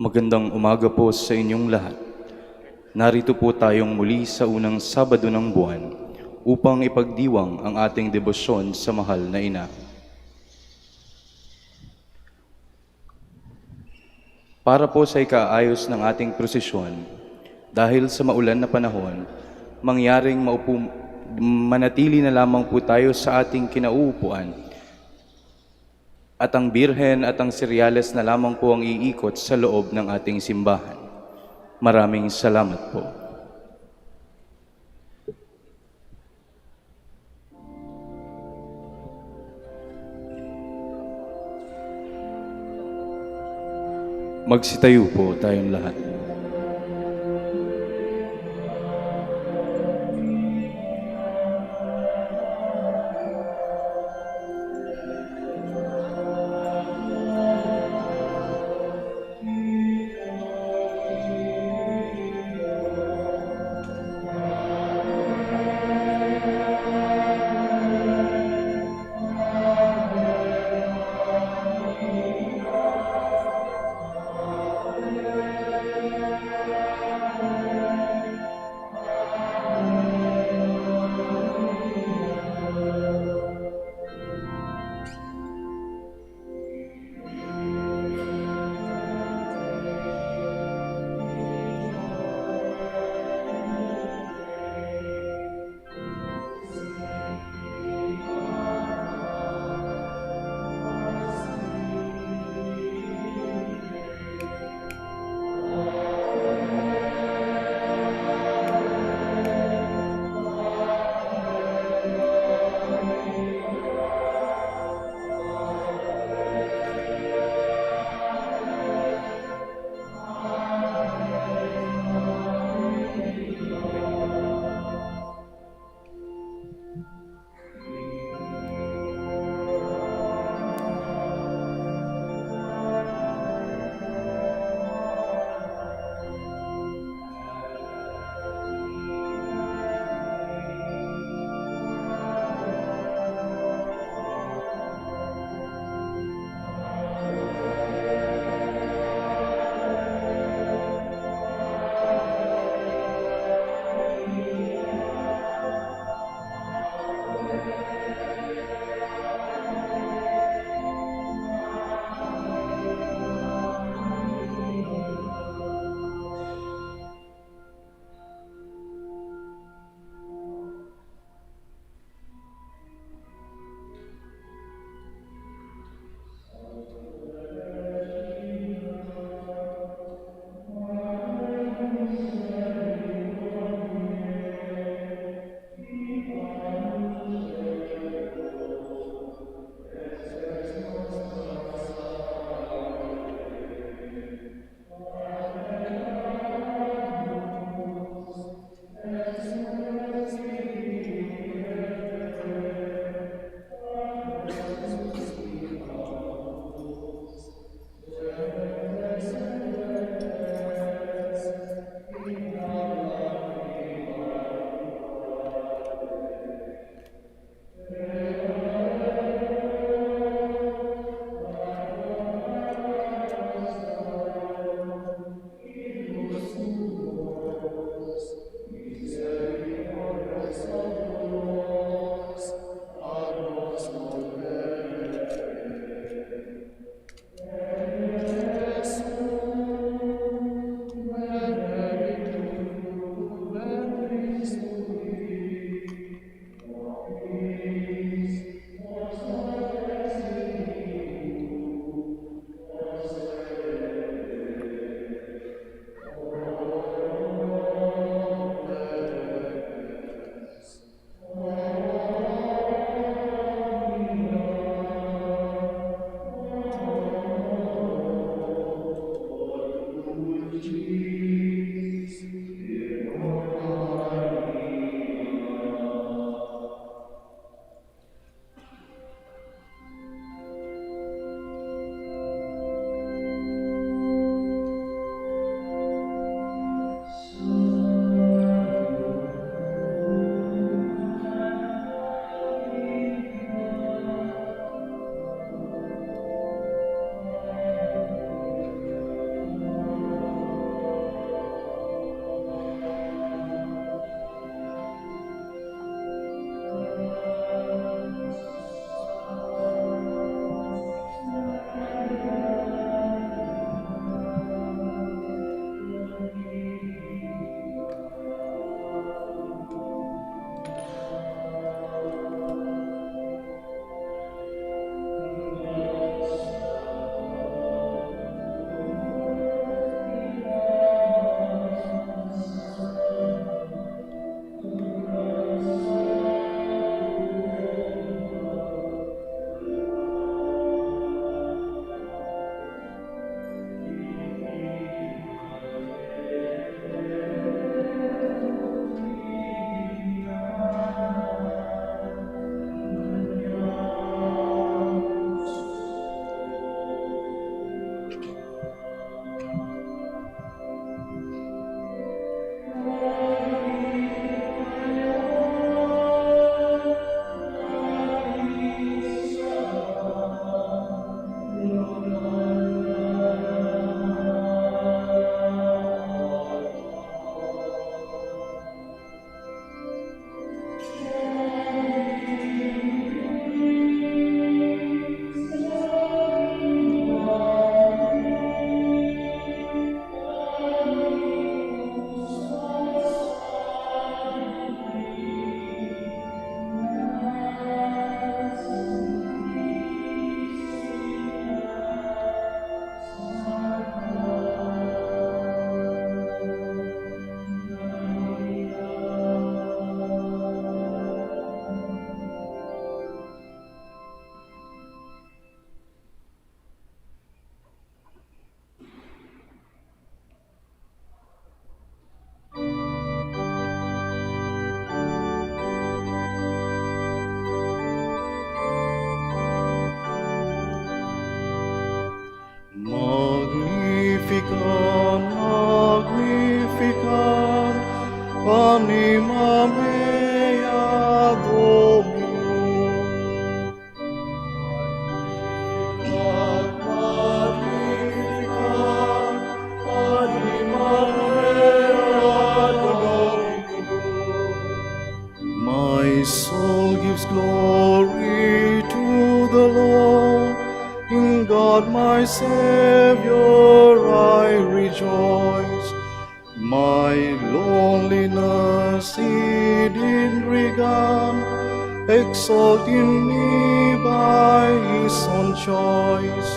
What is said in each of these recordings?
Magandang umaga po sa inyong lahat. Narito po tayong muli sa unang Sabado ng buwan upang ipagdiwang ang ating debosyon sa mahal na Ina. Para po sa ikaayos ng ating prosesyon, dahil sa maulan na panahon, manatili na lamang po tayo sa ating kinauupuan at ang birhen at ang seryales na lamang po ang iikot sa loob ng ating simbahan. Maraming salamat po. Magsitayo po tayong lahat. glory to the Lord. In God my Savior I rejoice. My loneliness He did regard, exalting me by His own choice.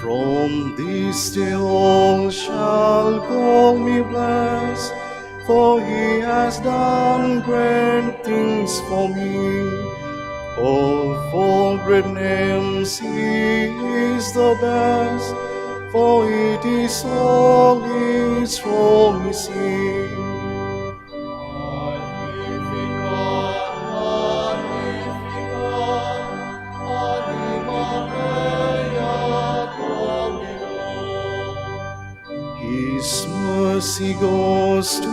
From this day all shall call me blessed, for He has done great things for me. Of all great names He is the best, for it is all His promising. His mercy goes to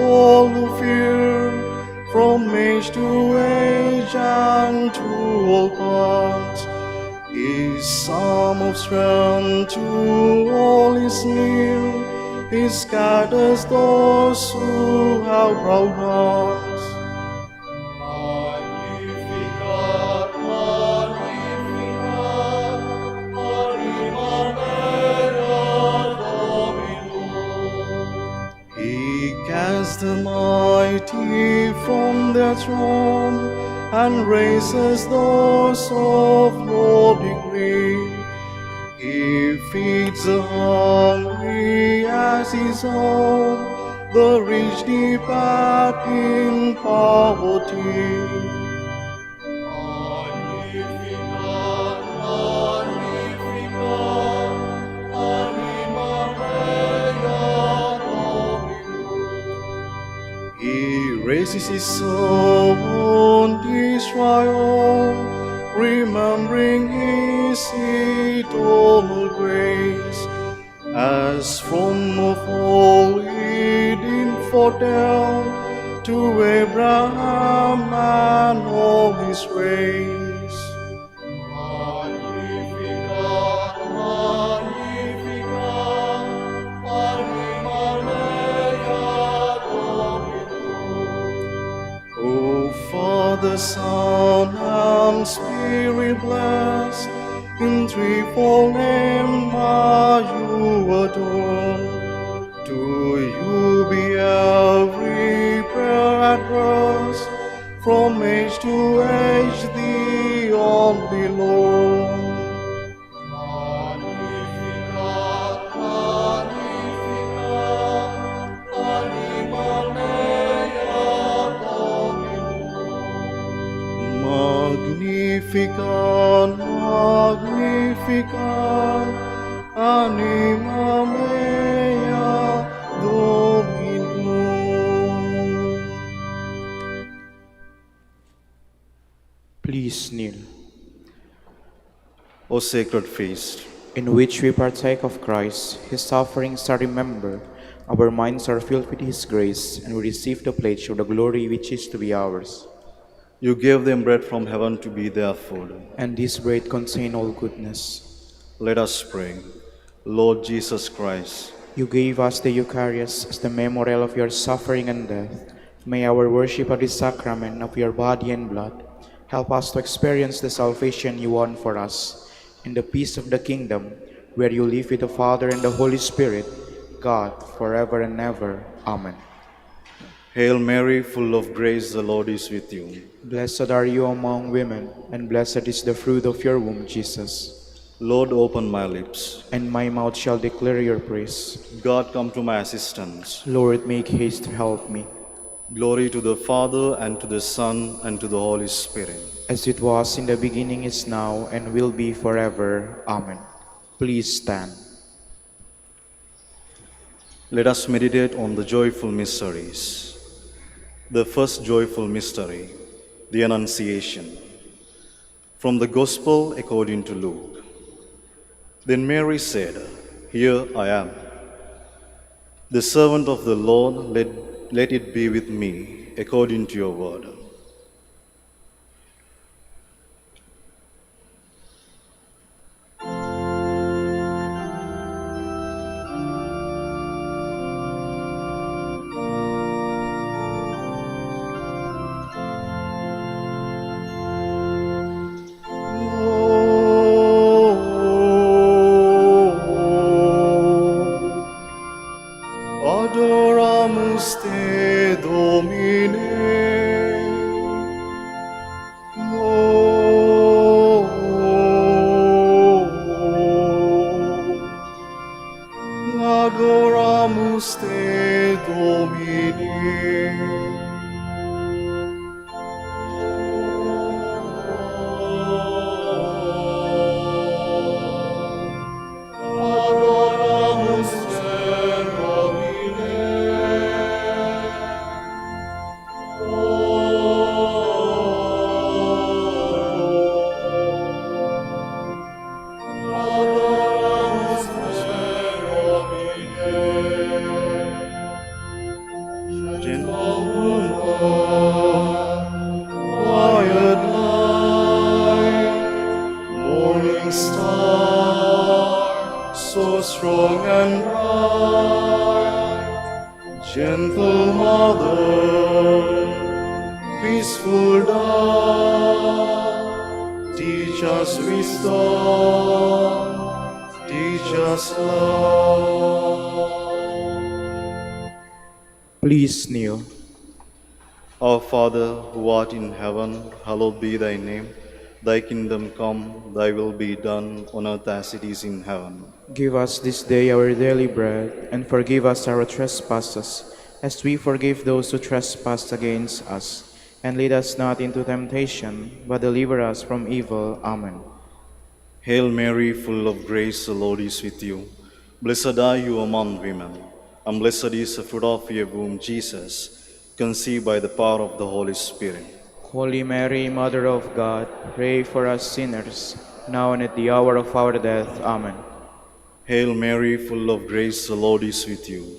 all who fear, from age to age and to all parts. His psalm of strength to all is near, He scatters those who have proud hearts. He casts the mighty from their throne and raises those of low degree. He feeds the hungry as His own, the rich depart in poverty. He raises His servant Israel, remembering His eternal grace. As from of old He did foretell to Abraham and all his race. O Father, Son, and Spirit blessed, in threefold name are you adored. To you be every prayer addressed, from age to age the only Lord. Magnificat, magnificat, anima mea Dominum. Please kneel. O sacred feast, In which we partake of Christ, His sufferings are remembered, our minds are filled with His grace, and we receive the pledge of the glory which is to be ours. you gave them bread from heaven to be their food. And this bread contain all goodness. Let us pray. Lord Jesus Christ, You gave us the Eucharist as the memorial of your suffering and death. May our worship of this sacrament of your body and blood help us to experience the salvation you won for us, in the peace of the kingdom, where you live with the Father and the Holy Spirit, God, forever and ever. Amen. Hail Mary, full of grace, the Lord is with you. Blessed are you among women, and blessed is the fruit of your womb, Jesus. Lord, open my lips. And my mouth shall declare your praise. God, come to my assistance. Lord, make haste to help me. Glory to the Father, and to the Son, and to the Holy Spirit. As it was in the beginning, is now, and will be forever. Amen. Please stand. Let us meditate on the joyful mysteries. The first joyful mystery, the Annunciation. From the Gospel according to Luke. Then Mary said, "Here I am. The servant of the Lord, let it be with me according to your word." adoramus te, Domine. Adoramus te, Domine. Adoramus te, quiet light, morning star, so strong and bright, gentle mother, peaceful dove, teach us wisdom, teach us love. Please kneel. Our Father, who art in heaven, hallowed be thy name. Thy kingdom come, thy will be done on earth as it is in heaven. Give us this day our daily bread, and forgive us our trespasses, as we forgive those who trespass against us. And lead us not into temptation, but deliver us from evil. Amen. Hail Mary, full of grace, the Lord is with you. Blessed are you among women, and blessed is the fruit of your womb, Jesus, conceived by the power of the Holy Spirit. Holy Mary, Mother of God, pray for us sinners, now and at the hour of our death. Amen. Hail Mary, full of grace, the Lord is with you.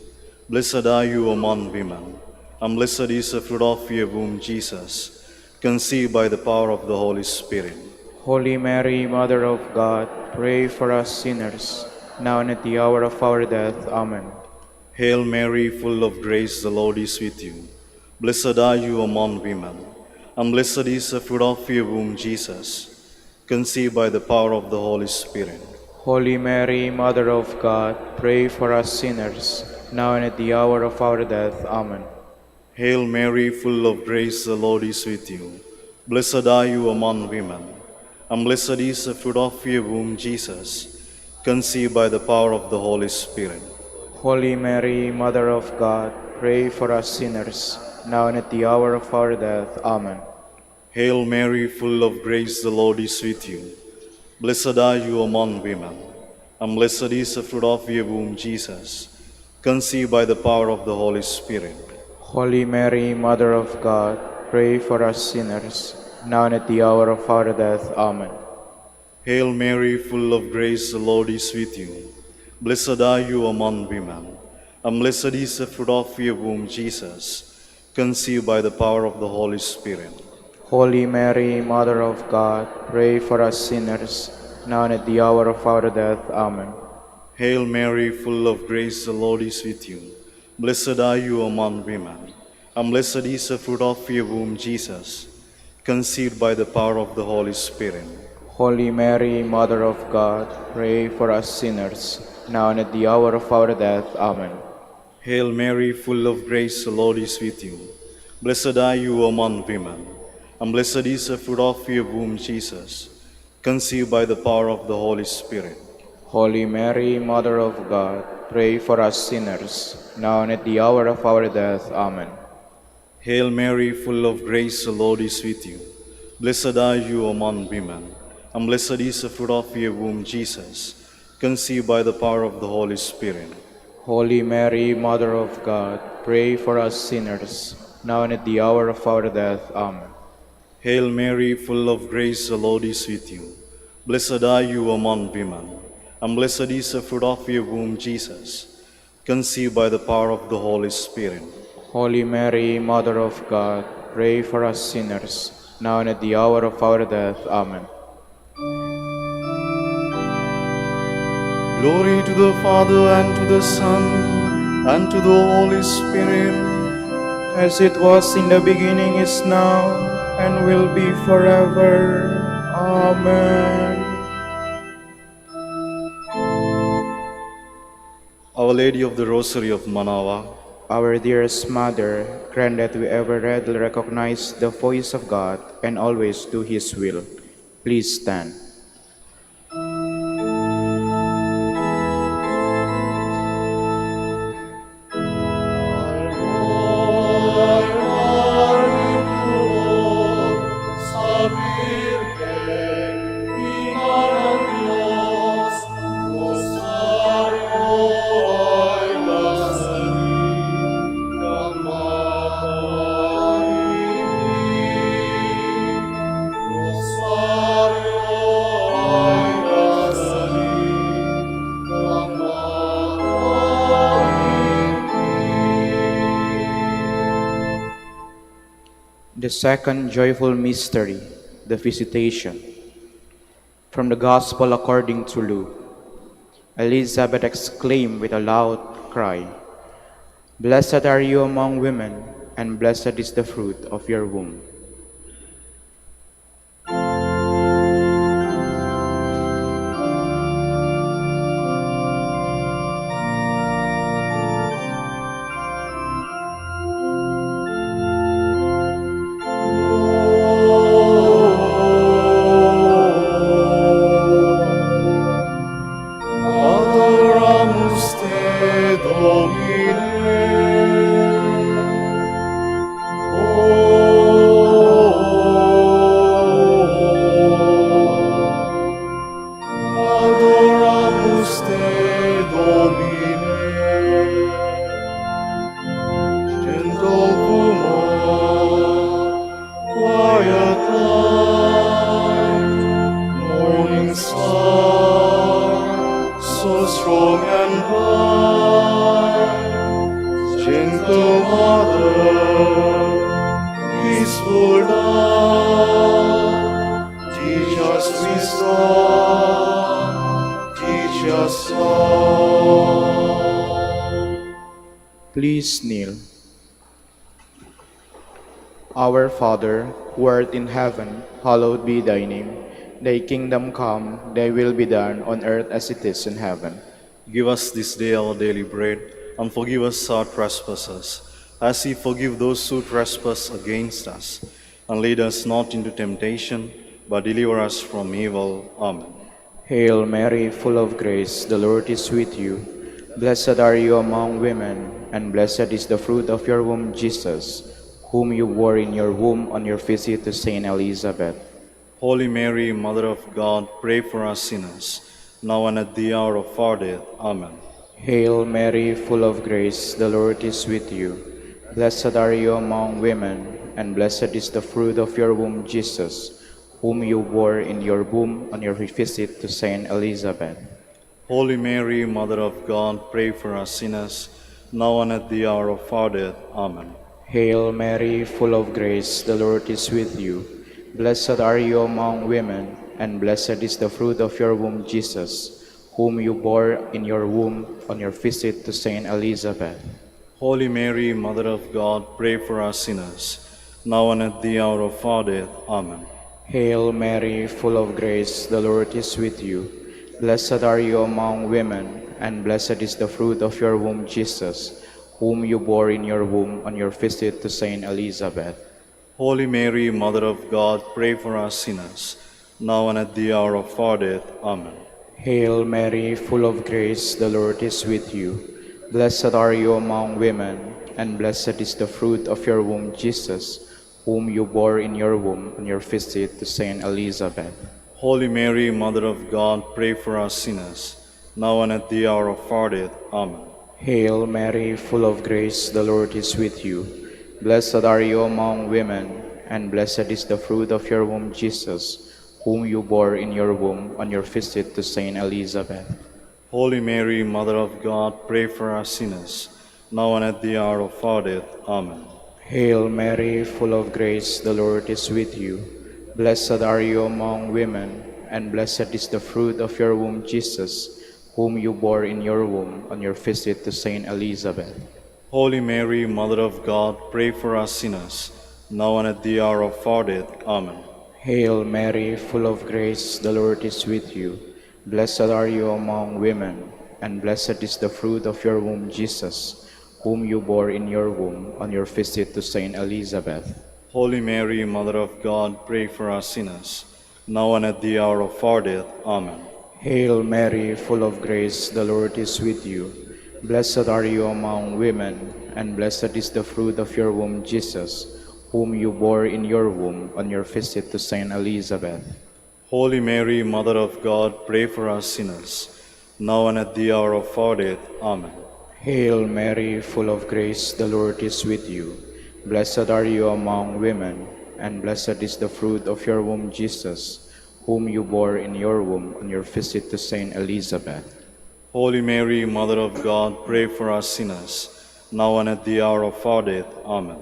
Blessed are you among women, and blessed is the fruit of your womb, Jesus, conceived by the power of the Holy Spirit. Holy Mary, Mother of God, pray for us sinners, now and at the hour of our death. Amen. Hail Mary, full of grace, the Lord is with you. Blessed are you among women, and blessed is the fruit of your womb, Jesus, conceived by the power of the Holy Spirit. Holy Mary, Mother of God, pray for us sinners, now and at the hour of our death. Amen. Hail Mary, full of grace, the Lord is with you. Blessed are you among women, and blessed is the fruit of your womb, Jesus, conceived by the power of the Holy Spirit. Holy Mary, Mother of God, pray for us sinners, now and at the hour of our death. Amen. Hail Mary, full of grace, the Lord is with you. Blessed are you among women, and blessed is the fruit of your womb, Jesus, conceived by the power of the Holy Spirit. Holy Mary, Mother of God, pray for us sinners, now and at the hour of our death. Amen. Hail Mary, full of grace, the Lord is with you. Blessed are you among women, and blessed is the fruit of your womb, Jesus, conceived by the power of the Holy Spirit. Holy Mary, Mother of God, pray for us sinners, now and at the hour of our death. Amen. Hail Mary, full of grace, the Lord is with you. Blessed are you among women, and blessed is the fruit of your womb, Jesus, conceived by the power of the Holy Spirit. Holy Mary, Mother of God, pray for us sinners, now and at the hour of our death. Amen. Hail Mary, full of grace, the Lord is with you. Blessed are you among women, and blessed is the fruit of your womb, Jesus, conceived by the power of the Holy Spirit. Holy Mary, Mother of God, pray for us sinners, now and at the hour of our death. Amen. Hail Mary, full of grace, the Lord is with you. Blessed are you among women, and blessed is the fruit of your womb, Jesus, conceived by the power of the Holy Spirit. Holy Mary, Mother of God, pray for us sinners, now and at the hour of our death. Amen. Hail Mary, full of grace, the Lord is with you. Blessed are you among women, and blessed is the fruit of your womb, Jesus, conceived by the power of the Holy Spirit. Holy Mary, Mother of God, pray for us sinners, now and at the hour of our death. Amen. Glory to the Father, and to the Son, and to the Holy Spirit, As it was in the beginning, is now, and will be forever. Amen. Our Lady of the Rosary of Manaoag, Our dearest Mother, grant that we ever readily recognize the voice of God and always do His will. Please stand. The second joyful mystery, the Visitation. From the Gospel according to Luke. Elizabeth exclaimed with a loud cry, "Blessed are you among women, and blessed is the fruit of your womb." Adoramus te, Domine. Adoramus te, Domine. Gentle woman, quiet light, morning star, so strong and bright, gentle mother, peaceful love, teach us wisdom, teach us love. Please kneel. Our Father, who art in heaven, hallowed be thy name. Thy kingdom come, thy will be done on earth as it is in heaven. Give us this day our daily bread, and forgive us our trespasses, as we forgive those who trespass against us. And lead us not into temptation, but deliver us from evil. Amen. Hail Mary, full of grace, the Lord is with you. Blessed are you among women, and blessed is the fruit of your womb, Jesus, whom you bore in your womb on your visit to Saint Elizabeth. Holy Mary, Mother of God, pray for us sinners, now and at the hour of our death. Amen. Hail Mary, full of grace, the Lord is with you. Blessed are you among women, and blessed is the fruit of your womb, Jesus, whom you bore in your womb on your visit to Saint Elizabeth. Holy Mary, Mother of God, pray for us sinners, now and at the hour of our death. Amen. Hail Mary, full of grace, the Lord is with you. Blessed are you among women, and blessed is the fruit of your womb, Jesus, whom you bore in your womb on your visit to Saint Elizabeth. Holy Mary, Mother of God, pray for us sinners, now and at the hour of our death. Amen. Hail Mary, full of grace, the Lord is with you. Blessed are you among women, and blessed is the fruit of your womb, Jesus, whom you bore in your womb on your visit to Saint Elizabeth. Holy Mary, Mother of God, pray for us sinners, now and at the hour of our death. Amen. Hail Mary, full of grace, the Lord is with you. Blessed are you among women, and blessed is the fruit of your womb, Jesus, whom you bore in your womb on your visit to Saint Elizabeth. Holy Mary, Mother of God, pray for us sinners, now and at the hour of our death. Amen. Hail Mary, full of grace, the Lord is with you. Blessed are you among women, and blessed is the fruit of your womb, Jesus, whom you bore in your womb on your visit to Saint Elizabeth. Holy Mary, Mother of God, pray for us sinners, now and at the hour of our death. Amen. Hail Mary, full of grace, the Lord is with you. Blessed are you among women, and blessed is the fruit of your womb, Jesus, whom you bore in your womb on your visit to Saint Elizabeth. Holy Mary, Mother of God, pray for us sinners, now and at the hour of our death. Amen. Hail Mary, full of grace, the Lord is with you. Blessed are you among women, and blessed is the fruit of your womb, Jesus, whom you bore in your womb on your visit to Saint Elizabeth. Holy Mary, Mother of God, pray for us sinners, now and at the hour of our death. Amen. Hail Mary, full of grace, the Lord is with you. Blessed are you among women, and blessed is the fruit of your womb, Jesus, whom you bore in your womb on your visit to Saint Elizabeth. Holy Mary, Mother of God, pray for us sinners, now and at the hour of our death. Amen. Hail Mary, full of grace, the Lord is with you. Blessed are you among women, and blessed is the fruit of your womb, Jesus, whom you bore in your womb on your visit to Saint Elizabeth. Holy Mary, Mother of God, pray for us sinners, now and at the hour of our death. Amen.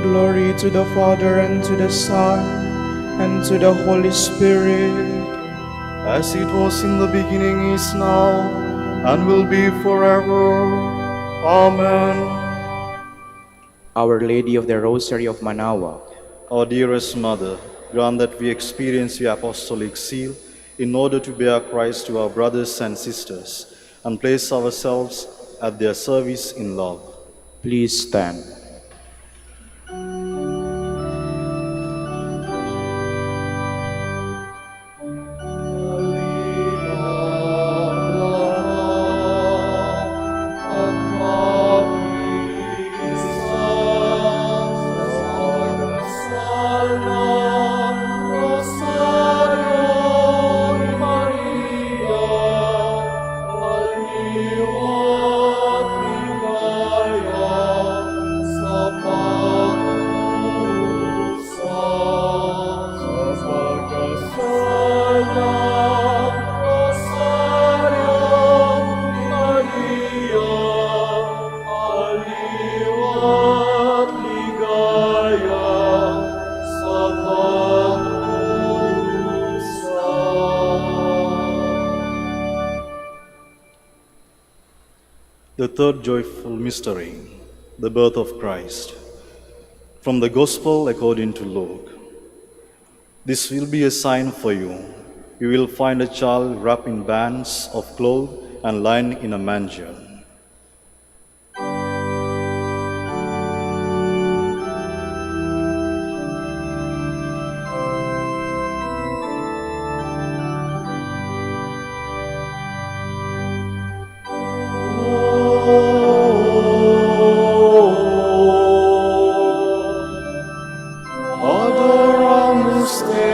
Glory to the Father, and to the Son, and to the Holy Spirit. As it was in the beginning, is now, and will be forever. Amen. Our Lady of the Rosary of Manaoag, Our dearest Mother, grant that we experience the apostolic seal in order to bear Christ to our brothers and sisters and place ourselves at their service in love. please stand. The third joyful mystery, the birth of Christ. From the Gospel according to Luke. This will be a sign for you. You will find a child wrapped in bands of cloth and lying in a manger. Adoramus te,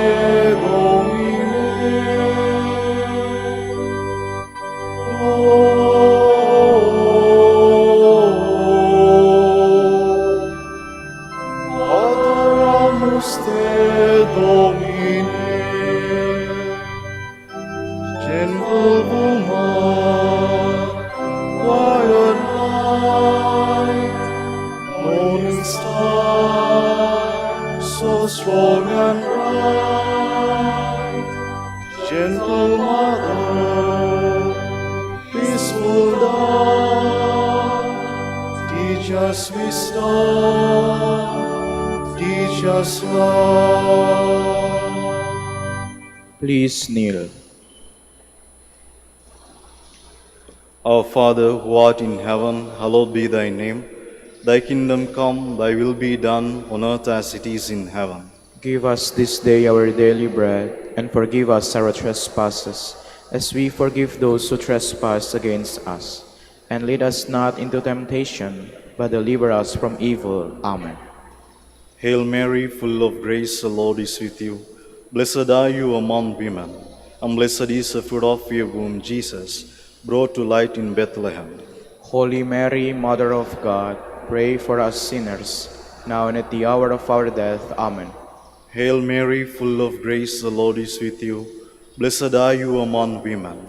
Adoramus te, Domine. Gentle woman, quiet night, morning star, so strong and bright. Gentle mother, peaceful dawn, teach us wisdom, teach us love. Please kneel. Our Father, who art in heaven, hallowed be thy name. Thy kingdom come, thy will be done on earth as it is in heaven. Give us this day our daily bread, and forgive us our trespasses, as we forgive those who trespass against us. And lead us not into temptation, but deliver us from evil. Amen. Hail Mary, full of grace, the Lord is with you. Blessed are you among women, and blessed is the fruit of your womb, Jesus, brought to light in Bethlehem. Holy Mary, Mother of God, pray for us sinners, now and at the hour of our death. Amen. Hail Mary, full of grace, the Lord is with you. Blessed are you among women,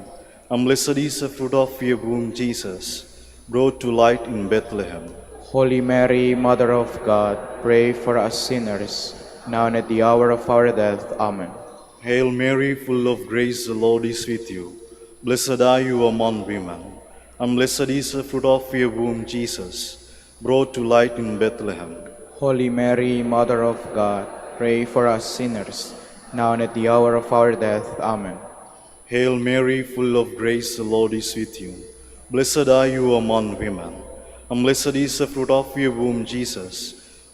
and blessed is the fruit of your womb, Jesus, brought to light in Bethlehem. Holy Mary, Mother of God, pray for us sinners, now and at the hour of our death. Amen. Hail Mary, full of grace, the Lord is with you. Blessed are you among women, and blessed is the fruit of your womb, Jesus, brought to light in Bethlehem. Holy Mary, Mother of God, pray for us sinners, now and at the hour of our death. Amen. Hail Mary, full of grace, the Lord is with you. Blessed are you among women, and blessed is the fruit of your womb, Jesus,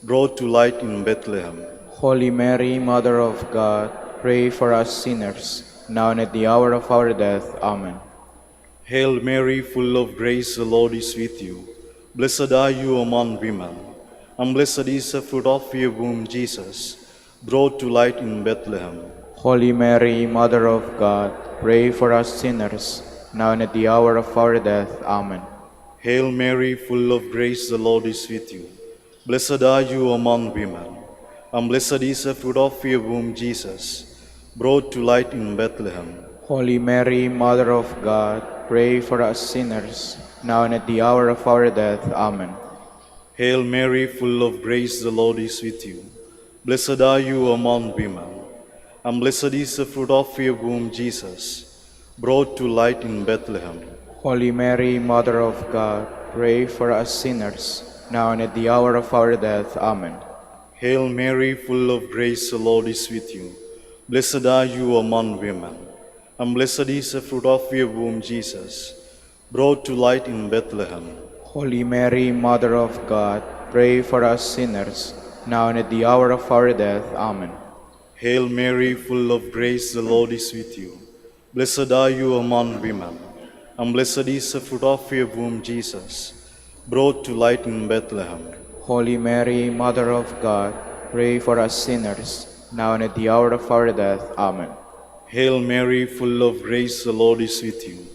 brought to light in Bethlehem. Holy Mary, Mother of God, pray for us sinners, now and at the hour of our death. Amen. Hail Mary, full of grace, the Lord is with you. Blessed are you among women, and blessed is the fruit of your womb, Jesus, brought to light in Bethlehem. Holy Mary, Mother of God, pray for us sinners, now and at the hour of our death. Amen. Hail Mary, full of grace, the Lord is with you. Blessed are you among women, and blessed is the fruit of your womb, Jesus, brought to light in Bethlehem. Holy Mary, Mother of God, pray for us sinners, now and at the hour of our death. Amen. Hail Mary, full of grace, the Lord is with you. Blessed are you among women, and blessed is the fruit of your womb, Jesus, brought to light in Bethlehem. Holy Mary, Mother of God, pray for us sinners, now and at the hour of our death. Amen. Hail Mary, full of grace, the Lord is with you. Blessed are you among women, and blessed is the fruit of your womb, Jesus, brought to light in Bethlehem. Holy Mary, Mother of God, pray for us sinners, now and at the hour of our death. Amen. Hail Mary, full of grace, the Lord is with you. Blessed are you among women, and blessed is the fruit of your womb, Jesus, brought to light in Bethlehem. Holy Mary, Mother of God, pray for us sinners, now and at the hour of our death. Amen. Hail Mary, full of grace, the Lord is with you.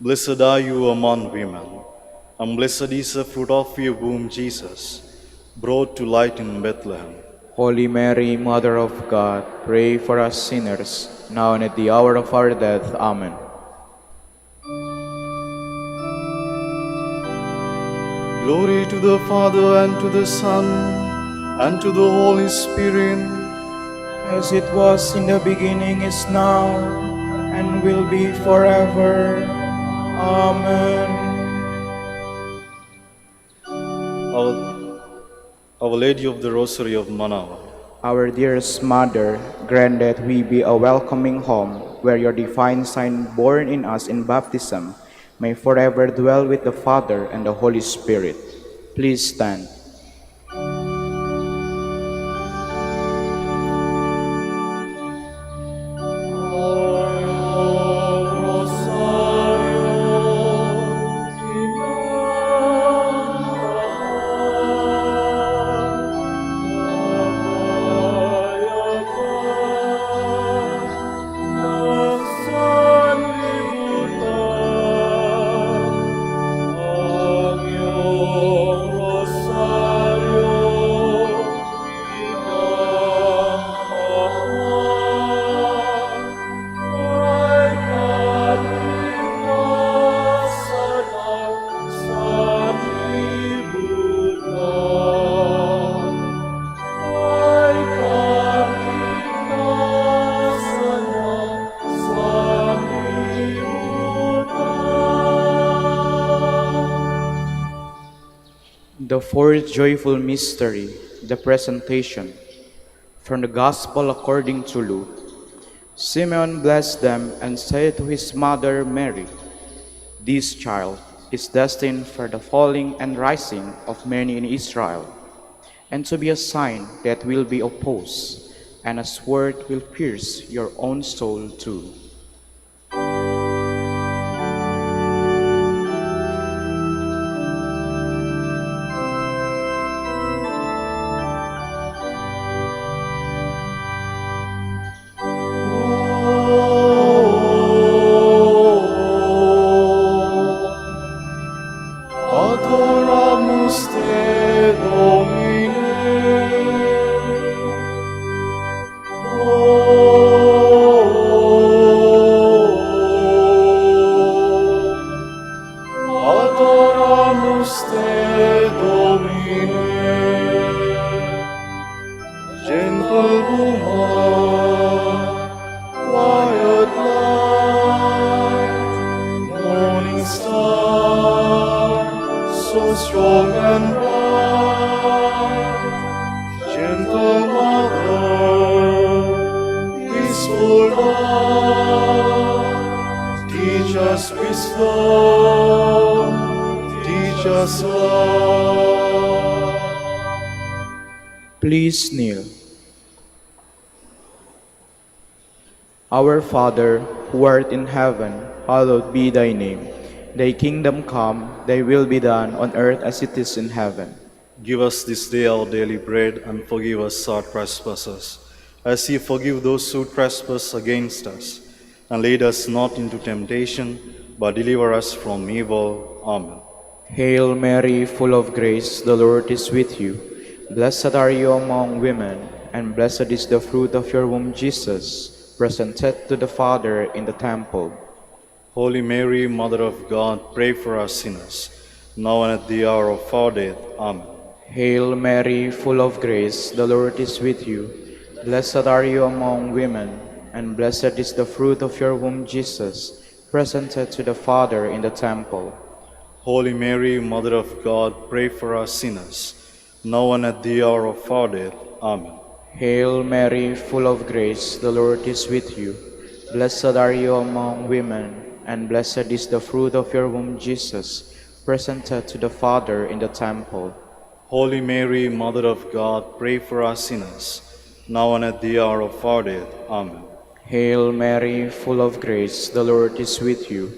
Blessed are you among women, and blessed is the fruit of your womb, Jesus, brought to light in Bethlehem. Holy Mary, Mother of God, pray for us sinners, now and at the hour of our death. Amen. Glory to the Father, and to the Son, and to the Holy Spirit, As it was in the beginning, is now, and will be forever. Amen. Our Lady of the Rosary of Manaoag, Our dearest Mother, grant that we be a welcoming home, where your divine Son, born in us in baptism, may forever dwell with the Father and the Holy Spirit. Please stand. The fourth joyful mystery, the presentation. From the Gospel according to Luke. Simeon blessed them and said to his mother Mary, "This child is destined for the falling and rising of many in Israel, and to be a sign that will be opposed, and a sword will pierce your own soul too." Adoramus te, Domine. Adoramus te, Domine. Gentle woman, quiet light, morning star, so strong and bright, gentle mother, peaceful love, wisdom. Teach us love. Please kneel. Our Father, who art in heaven, hallowed be thy name. Thy kingdom come, thy will be done on earth as it is in heaven. Give us this day our daily bread, and forgive us our trespasses, as we forgive those who trespass against us. And lead us not into temptation, but deliver us from evil. Amen. Hail Mary, full of grace, the Lord is with you. Blessed are you among women, and blessed is the fruit of your womb, Jesus, presented to the Father in the temple. Holy Mary, Mother of God, pray for us sinners, now and at the hour of our death. Amen. Hail Mary, full of grace, the Lord is with you. Blessed are you among women, and blessed is the fruit of your womb, Jesus, presented to the Father in the temple. Holy Mary, Mother of God, pray for us sinners, now and at the hour of our death. Amen. Hail Mary, full of grace, the Lord is with you. Blessed are you among women, and blessed is the fruit of your womb, Jesus, presented to the Father in the temple. Holy Mary, Mother of God, pray for us sinners, now and at the hour of our death. Amen. Hail Mary, full of grace, the Lord is with you.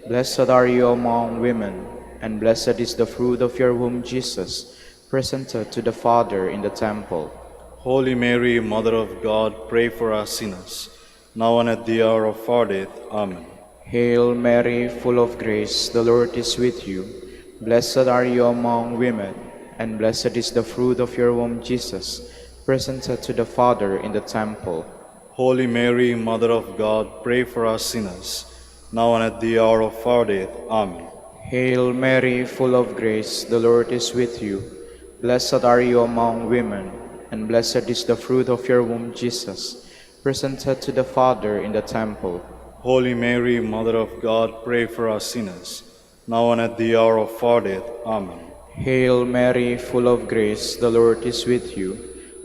Blessed are you among women, and blessed is the fruit of your womb, Jesus, presented to the Father in the temple. Holy Mary, Mother of God, pray for us sinners, now and at the hour of our death. Amen. Hail Mary, full of grace, the Lord is with you. Blessed are you among women, and blessed is the fruit of your womb, Jesus, presented to the Father in the temple. Holy Mary, Mother of God, pray for us sinners, now and at the hour of our death. Amen. Hail Mary, full of grace, the Lord is with you. Blessed are you among women, and blessed is the fruit of your womb, Jesus, presented to the Father in the temple. Holy Mary, Mother of God, pray for us sinners, now and at the hour of our death. Amen. Hail Mary, full of grace, the Lord is with you.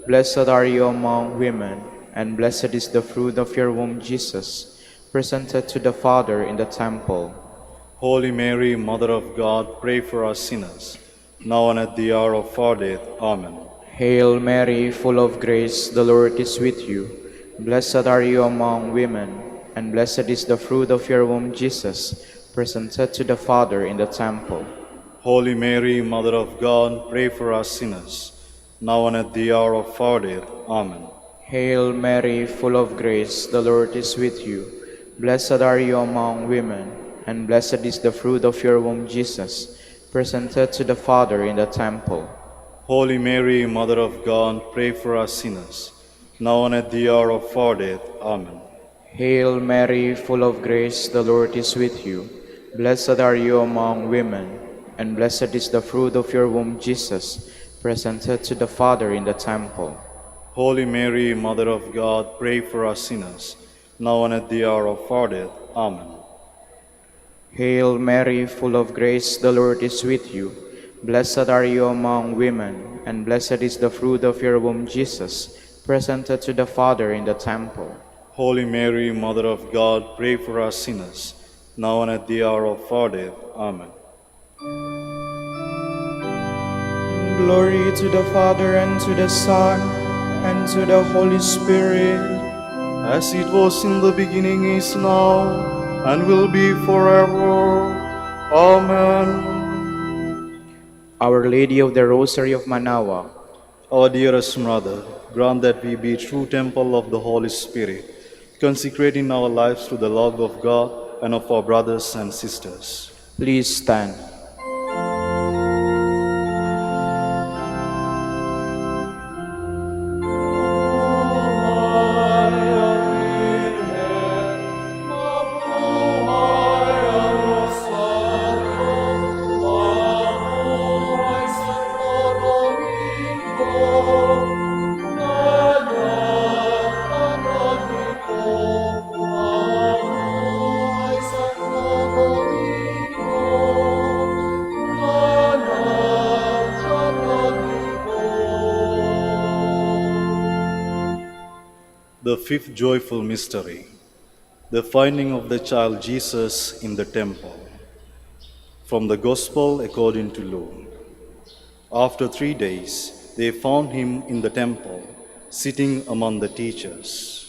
Blessed are you among women, and blessed is the fruit of your womb, Jesus, presented to the Father in the temple. Holy Mary, Mother of God, pray for us sinners, now and at the hour of our death. Amen. Hail Mary, full of grace, the Lord is with you. Blessed are you among women, and blessed is the fruit of your womb, Jesus, presented to the Father in the temple. Holy Mary, Mother of God, pray for us sinners, now and at the hour of our death. Amen. Hail Mary, full of grace, the Lord is with you. Blessed are you among women, and blessed is the fruit of your womb, Jesus, presented to the Father in the temple. Holy Mary, Mother of God, pray for us sinners, now and at the hour of our death. Amen. Hail Mary, full of grace, the Lord is with you. Blessed are you among women, and blessed is the fruit of your womb, Jesus, presented to the Father in the temple. Holy Mary, Mother of God, pray for us sinners, now and at the hour of our death. Amen. Hail Mary, full of grace, the Lord is with you. Blessed are you among women, and blessed is the fruit of your womb, Jesus, presented to the Father in the temple. Holy Mary, Mother of God, pray for us sinners, now and at the hour of our death. Amen. Glory to the Father, and to the Son, and to the Holy Spirit, as it was in the beginning, is now, and will be forever. Amen. Our Lady of the Rosary of Manaoag, Our dearest Mother, grant that we be true temple of the Holy Spirit, consecrating our lives to the love of God and of our brothers and sisters. please stand. The fifth joyful mystery, The finding of the child Jesus in the temple. From the Gospel according to Luke. After 3 days, they found him in the temple, sitting among the teachers.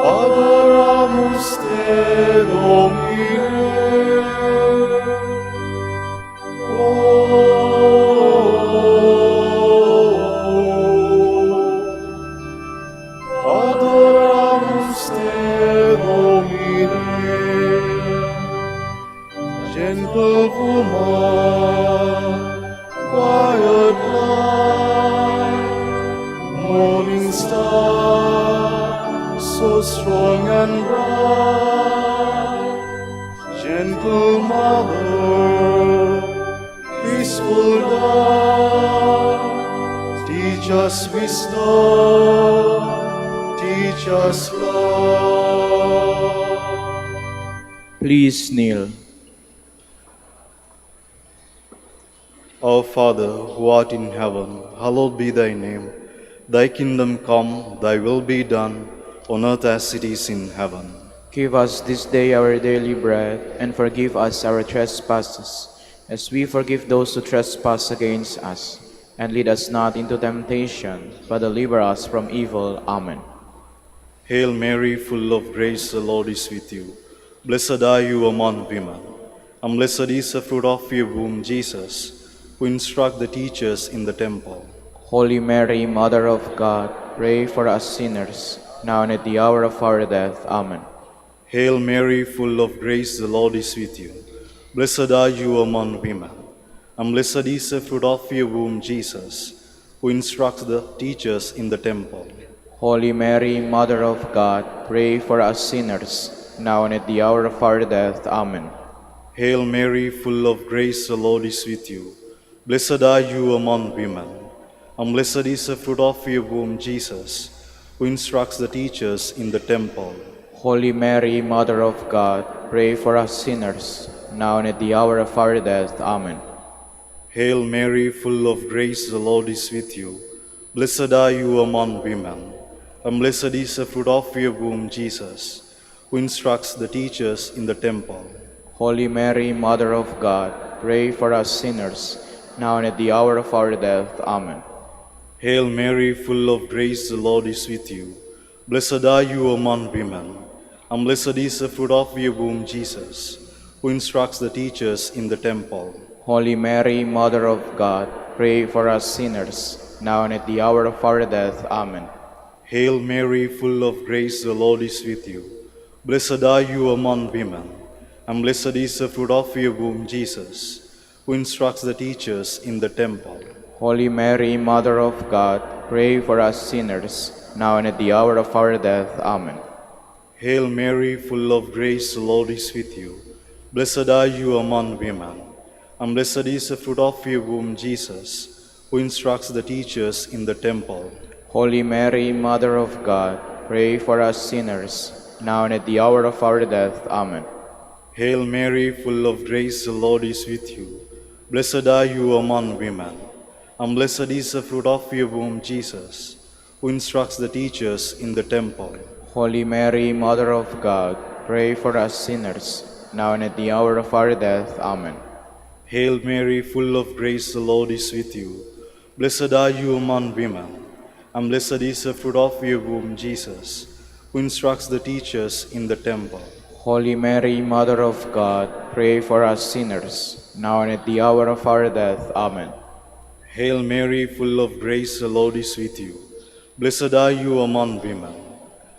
Adoramus te, Domine. Adoramus te, Domine. Gentle woman, quiet light, morning star, so strong and bright. Gentle mother, peaceful love, teach us wisdom, teach us love. Please kneel. Our Father, who art in heaven, hallowed be thy name. Thy kingdom come, thy will be done, on earth as it is in heaven. Give us this day our daily bread, and forgive us our trespasses, as we forgive those who trespass against us. And lead us not into temptation, but deliver us from evil. Amen. Hail Mary, full of grace, the Lord is with you. Blessed are you among women, and blessed is the fruit of your womb, Jesus, who instruct the teachers in the temple. Holy Mary, Mother of God, pray for us sinners, now and at the hour of our death. Amen. Hail Mary, full of grace, the Lord is with you. Blessed are you among women, and blessed is the fruit of your womb, Jesus, who instructs the teachers in the temple. Holy Mary, Mother of God, pray for us sinners, now and at the hour of our death. Amen. Hail Mary, full of grace, the Lord is with you. Blessed are you among women, and blessed is the fruit of your womb, Jesus, who instructs the teachers in the temple. Holy Mary, Mother of God, pray for us sinners, now and at the hour of our death. Amen. Hail Mary, full of grace, the Lord is with you. Blessed are you among women, and blessed is the fruit of your womb, Jesus, who instructs the teachers in the temple. Holy Mary, Mother of God, pray for us sinners, now and at the hour of our death. Amen. Hail Mary, full of grace, the Lord is with you. Blessed are you among women, and blessed is the fruit of your womb, Jesus, who instructs the teachers in the temple. Holy Mary, Mother of God, pray for us sinners, now and at the hour of our death. Amen. Hail Mary, full of grace, the Lord is with you. Blessed are you among women, and blessed is the fruit of your womb, Jesus, who instructs the teachers in the temple. Holy Mary, Mother of God, pray for us sinners, now and at the hour of our death. Amen. Hail Mary, full of grace, the Lord is with you. Blessed are you among women, and blessed is the fruit of your womb, Jesus, who instructs the teachers in the temple. Holy Mary, Mother of God, pray for us sinners, now and at the hour of our death. Amen. Hail Mary, full of grace, the Lord is with you. Blessed are you among women, and blessed is the fruit of your womb, Jesus, who instructs the teachers in the temple. Holy Mary, Mother of God, pray for us sinners, now and at the hour of our death. Amen. Hail Mary, full of grace, the Lord is with you. Blessed are you among women, and blessed is the fruit of your womb, Jesus, who instructs the teachers in the temple. Holy Mary, Mother of God, pray for us sinners, now and at the hour of our death. Amen. Hail Mary, full of grace, the Lord is with you. Blessed are you among women,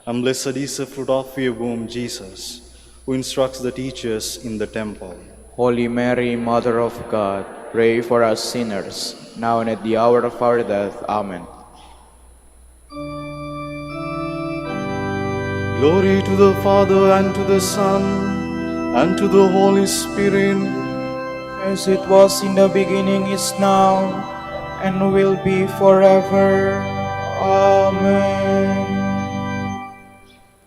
and blessed is the fruit of your womb, Jesus, who instructs the teachers in the temple. Holy Mary, Mother of God, pray for us sinners, now and at the hour of our death. Amen. Glory to the Father, and to the Son, and to the Holy Spirit, as it was in the beginning, is now, and will be forever. Amen.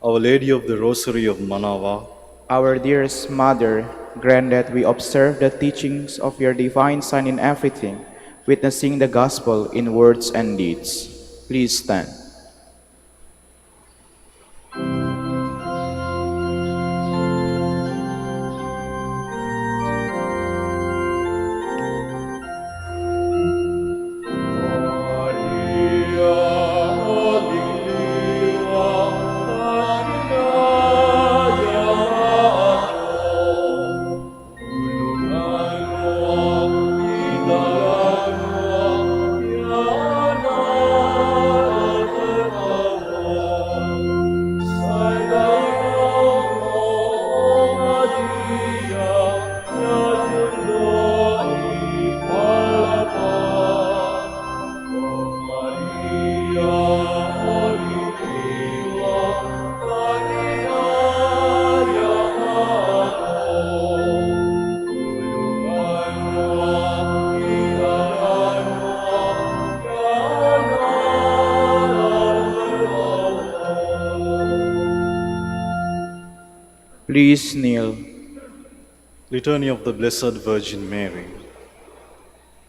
Our Lady of the Rosary of Manaoag, Our dearest Mother, grant that we observe the teachings of your divine Son in everything, witnessing the gospel in words and deeds. Please stand. Please kneel. Litany of the Blessed Virgin Mary.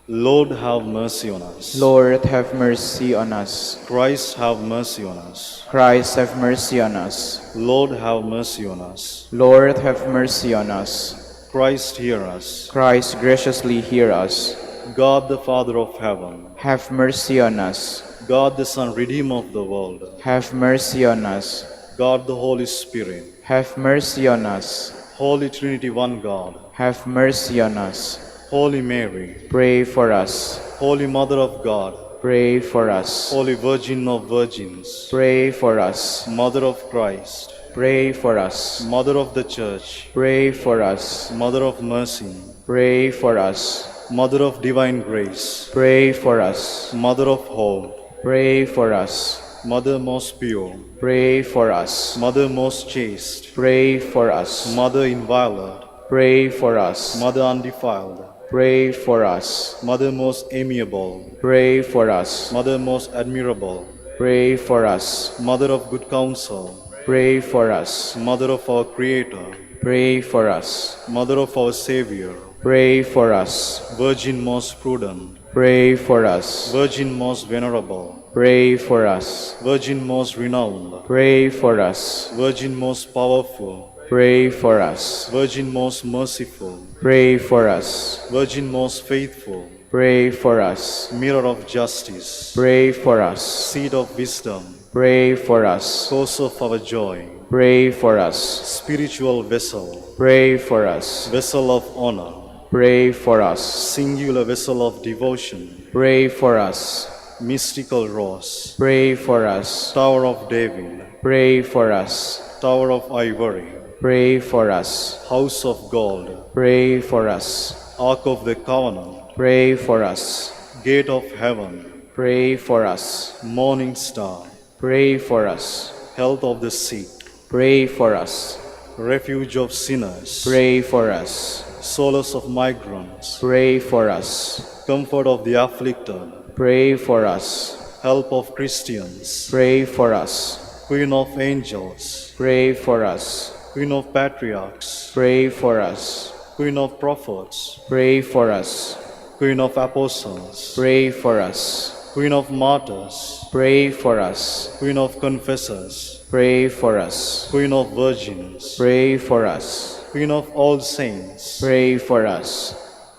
Lord, have mercy on us. Lord, have mercy on us. Christ, have mercy on us. Christ, have mercy on us. Lord, have mercy on us. Lord, have mercy on us. Christ, hear us. Christ, graciously hear us. God, the Father of heaven, Have mercy on us. God, the Son, Redeemer of the world, Have mercy on us. God, the Holy Spirit, Have mercy on us. Holy Trinity, one God, Have mercy on us. Holy Mary, Pray for us. Holy Mother of God, Pray for us. Holy Virgin of Virgins, Pray for us. Mother of Christ, Pray for us. Mother of the Church, Pray for us. Mother of Mercy, Pray for us. Mother of Divine Grace, Pray for us. Mother of Hope, Pray for us. Mother most pure, Pray for us. Mother most chaste, Pray for us. Mother inviolate, Pray for us. Mother undefiled, Pray for us. Mother most amiable, Pray for us. Mother most admirable, Pray for us. Mother of good counsel, Pray for us. Mother of our Creator, Pray for us. Mother of our Savior, Pray for us. Virgin most prudent, Pray for us. Virgin most venerable, Pray for us. Virgin most renowned, Pray for us. Virgin most powerful, Pray for us. Virgin most merciful, Pray for us. Virgin most faithful, Pray for us. Mirror of justice, Pray for us. Seat of wisdom, Pray for us. Source of our joy, Pray for us. spiritual vessel, Pray for us. vessel of honor, Pray for us. singular vessel of devotion, Pray for us. mystical rose, Pray for us. Tower of David, Pray for us. Tower of Ivory, Pray for us. House of Gold, Pray for us. Ark of the Covenant, Pray for us. Gate of Heaven, Pray for us. Morning Star, Pray for us. Health of the sick, Pray for us. Refuge of sinners, Pray for us. solace of migrants, Pray for us. comfort of the afflicted, Pray for us. help of Christians, Pray for us. Queen of angels, Pray for us. Queen of patriarchs, Pray for us. Queen of prophets, Pray for us. Queen of apostles, Pray for us. Queen of martyrs, Pray for us. Queen of confessors, Pray for us. Queen of virgins, Pray for us. Queen of all saints, Pray for us.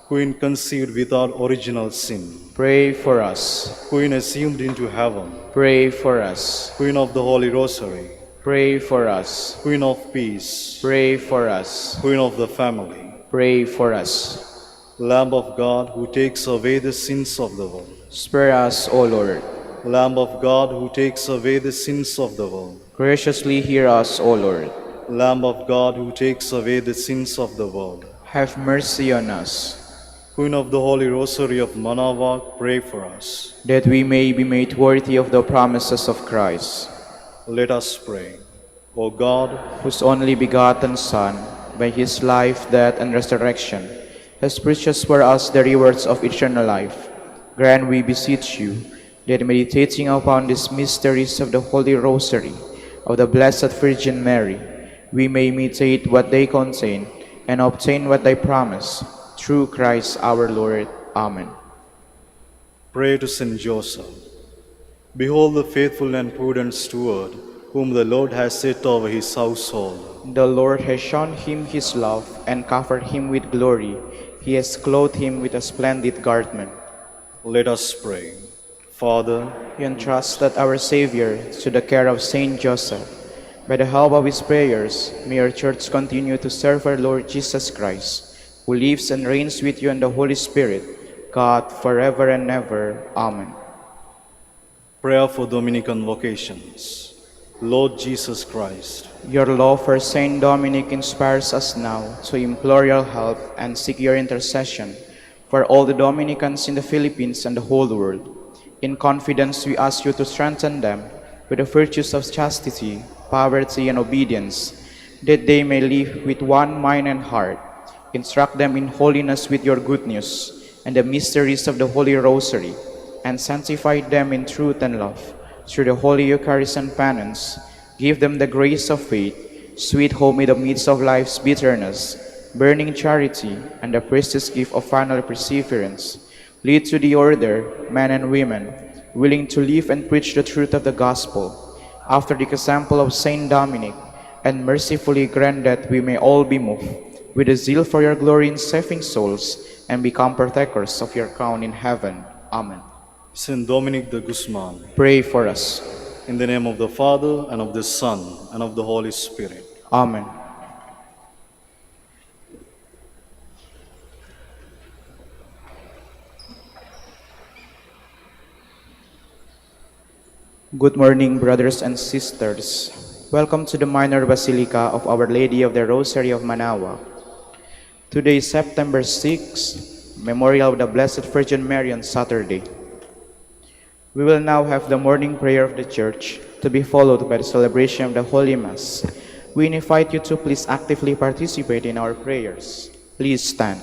Queen conceived without original sin, Pray for us. Queen assumed into heaven, Pray for us. Queen of the Holy Rosary, Pray for us. Queen of peace, Pray for us. Queen of the family, Pray for us. Lamb of God who takes away the sins of the world, Spare us, O Lord. Lamb of God who takes away the sins of the world, Graciously hear us, O Lord. Lamb of God who takes away the sins of the world, Have mercy on us, Queen of the Holy Rosary of Manaoag, pray for us. that we may be made worthy of the promises of Christ, Let us pray. O God, whose only begotten Son, by his life, death, and resurrection, has purchased for us the rewards of eternal life. Grant, we beseech you, that meditating upon these mysteries of the Holy Rosary of the Blessed Virgin Mary, we may imitate what they contain and obtain what they promise. Through Christ our Lord. Amen. Pray to Saint Joseph. Behold the faithful and prudent steward, whom the Lord has set over his household. The Lord has shown him his love and covered him with glory. He has clothed him with a splendid garment. Let us pray. Father, We entrust that our Savior to the care of Saint Joseph. By the help of his prayers, may our Church continue to serve our Lord Jesus Christ, who lives and reigns with you in the Holy Spirit, God, forever and ever. Amen. prayer for Dominican vocations. Lord Jesus Christ, Your love for Saint Dominic inspires us now to implore your help and seek your intercession for all the Dominicans in the Philippines and the whole world. In confidence, we ask you to strengthen them with the virtues of chastity, poverty, and obedience, that they may live with one mind and heart. Instruct them in holiness with your good news and the mysteries of the Holy Rosary, and sanctify them in truth and love. Through the Holy Eucharist and penance, give them the grace of faith, sweet hope in the midst of life's bitterness, burning charity, and the precious gift of final perseverance. Lead to the order men and women, willing to live and preach the truth of the gospel, after the example of Saint Dominic, and mercifully grant that we may all be moved with a zeal for your glory in saving souls, and become partakers of your crown in heaven. Amen. Saint Dominic de Guzman, Pray for us. in the name of the Father, and of the Son, and of the Holy Spirit. Amen. Good morning, brothers and sisters. Welcome to the Minor Basilica of Our Lady of the Rosary of Manaoag. Today is September 6, Memorial of the Blessed Virgin Mary on Saturday. We will now have the morning prayer of the Church, to be followed by the celebration of the Holy Mass. We invite you to please actively participate in our prayers. Please stand.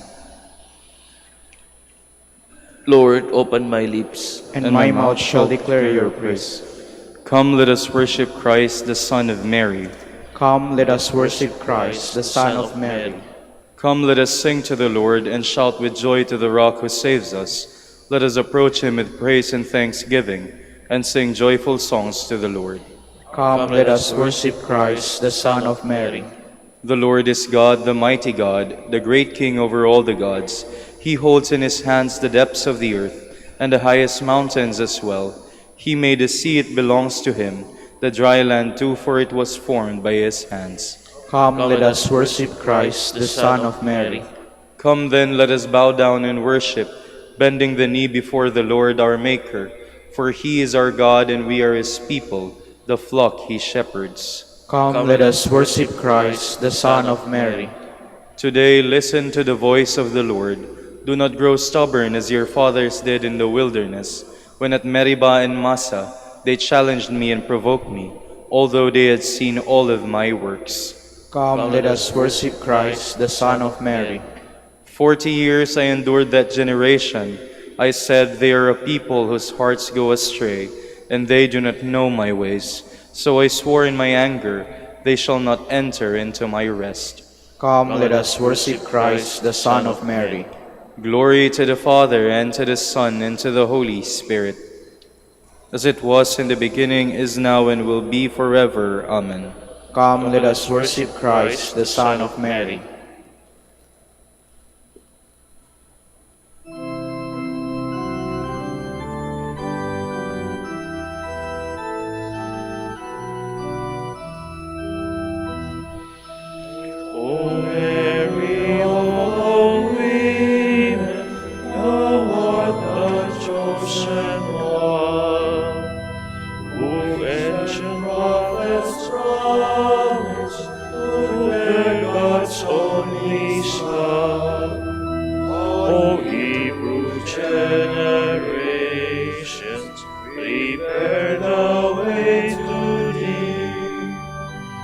Lord, open my lips, And my mouth shall declare your praise. Come, let us worship Christ, the Son of Mary. Come, let us worship Christ, the Son of Mary. Come, let us sing to the Lord and shout with joy to the Rock who saves us. Let us approach him with praise and thanksgiving, and sing joyful songs to the Lord. Come, let us worship Christ, the Son of Mary. The Lord is God, the mighty God, the great King over all the gods. He holds in his hands the depths of the earth, and the highest mountains as well. He made the sea, it belongs to him, the dry land too, for it was formed by his hands. Come, let us worship Christ, the Son of Mary. Come then, let us bow down and worship, bending the knee before the Lord our Maker. For he is our God, and we are his people, the flock he shepherds. Come, let us worship Christ, the Son of Mary. Today, listen to the voice of the Lord. Do not grow stubborn as your fathers did in the wilderness, when at Meribah and Massa they challenged me and provoked me, although they had seen all of my works. Come, let us worship Christ, the Son of Mary. 40 years I endured that generation. I said, they are a people whose hearts go astray, and they do not know my ways. So I swore in my anger, they shall not enter into my rest. Come, let us worship Christ, the Son of Mary. Glory to the Father, and to the Son, and to the Holy Spirit, as it was in the beginning, is now, and will be forever. Amen. Come, let us worship Christ, the Son of Mary. O Mary, of all women, thou art the chosen one, who ancient prophets promised to bear God's only Son. O Hebrew generations, prepare the way to thee,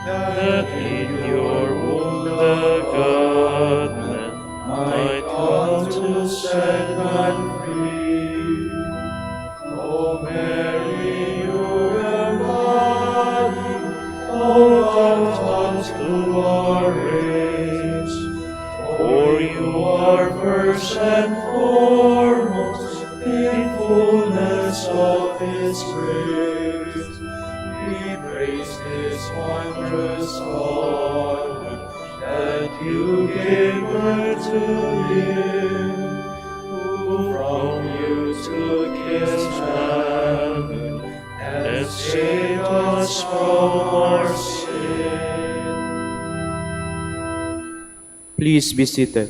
that in your womb the God-man might come to set man free. O Mary, to our race. For you are first and foremost in fullness of His grace. We praise this wondrous Son that you gave birth to Him, who from you took His manhood and saved us from our sin. Please be seated.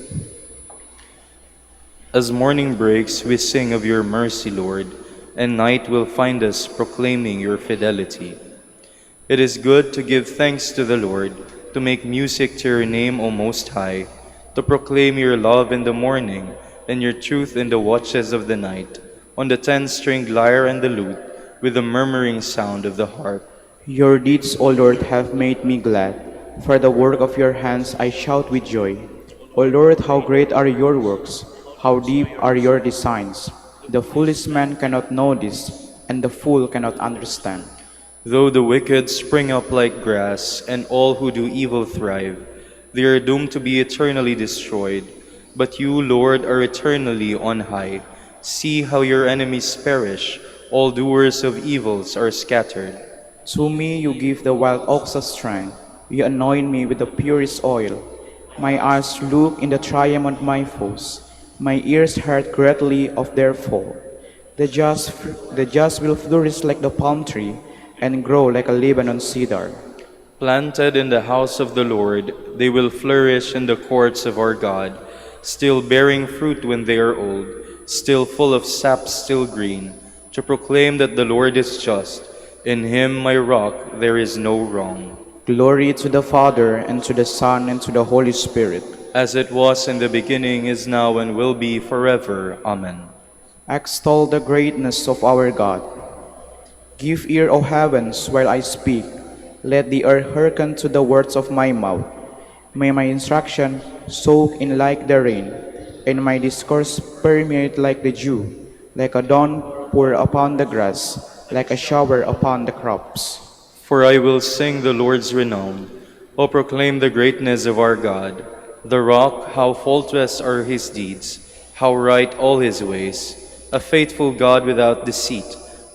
As morning breaks, we sing of your mercy, Lord, and night will find us proclaiming your fidelity. It is good to give thanks to the Lord, to make music to your name, O Most High, to proclaim your love in the morning and your truth in the watches of the night, on the 10-stringed lyre and the lute, with the murmuring sound of the harp. Your deeds, O Lord, have made me glad. For the work of your hands I shout with joy. O Lord, how great are your works, how deep are your designs. The foolish man cannot know this, and the fool cannot understand. Though the wicked spring up like grass, and all who do evil thrive, they are doomed to be eternally destroyed. But you, Lord, are eternally on high. See how your enemies perish, all doers of evils are scattered. To me you give the wild ox's strength. You anoint me with the purest oil. My eyes look in the triumph of my foes. My ears heard greatly of their fall. The just will flourish like the palm tree, and grow like a Lebanon cedar. Planted in the house of the Lord, they will flourish in the courts of our God, still bearing fruit when they are old, still full of sap, still green, to proclaim that the Lord is just. In him, my rock, there is no wrong. Glory to the Father, and to the Son, and to the Holy Spirit. As it was in the beginning, is now, and will be forever. Amen. Extol the greatness of our God. Give ear, O heavens, while I speak. Let the earth hearken to the words of my mouth. May my instruction soak in like the rain, and my discourse permeate like the dew, like a dawn pour upon the grass, like a shower upon the crops. For I will sing the Lord's renown, O proclaim the greatness of our God. The rock, how faultless are his deeds, how right all his ways. A faithful God without deceit,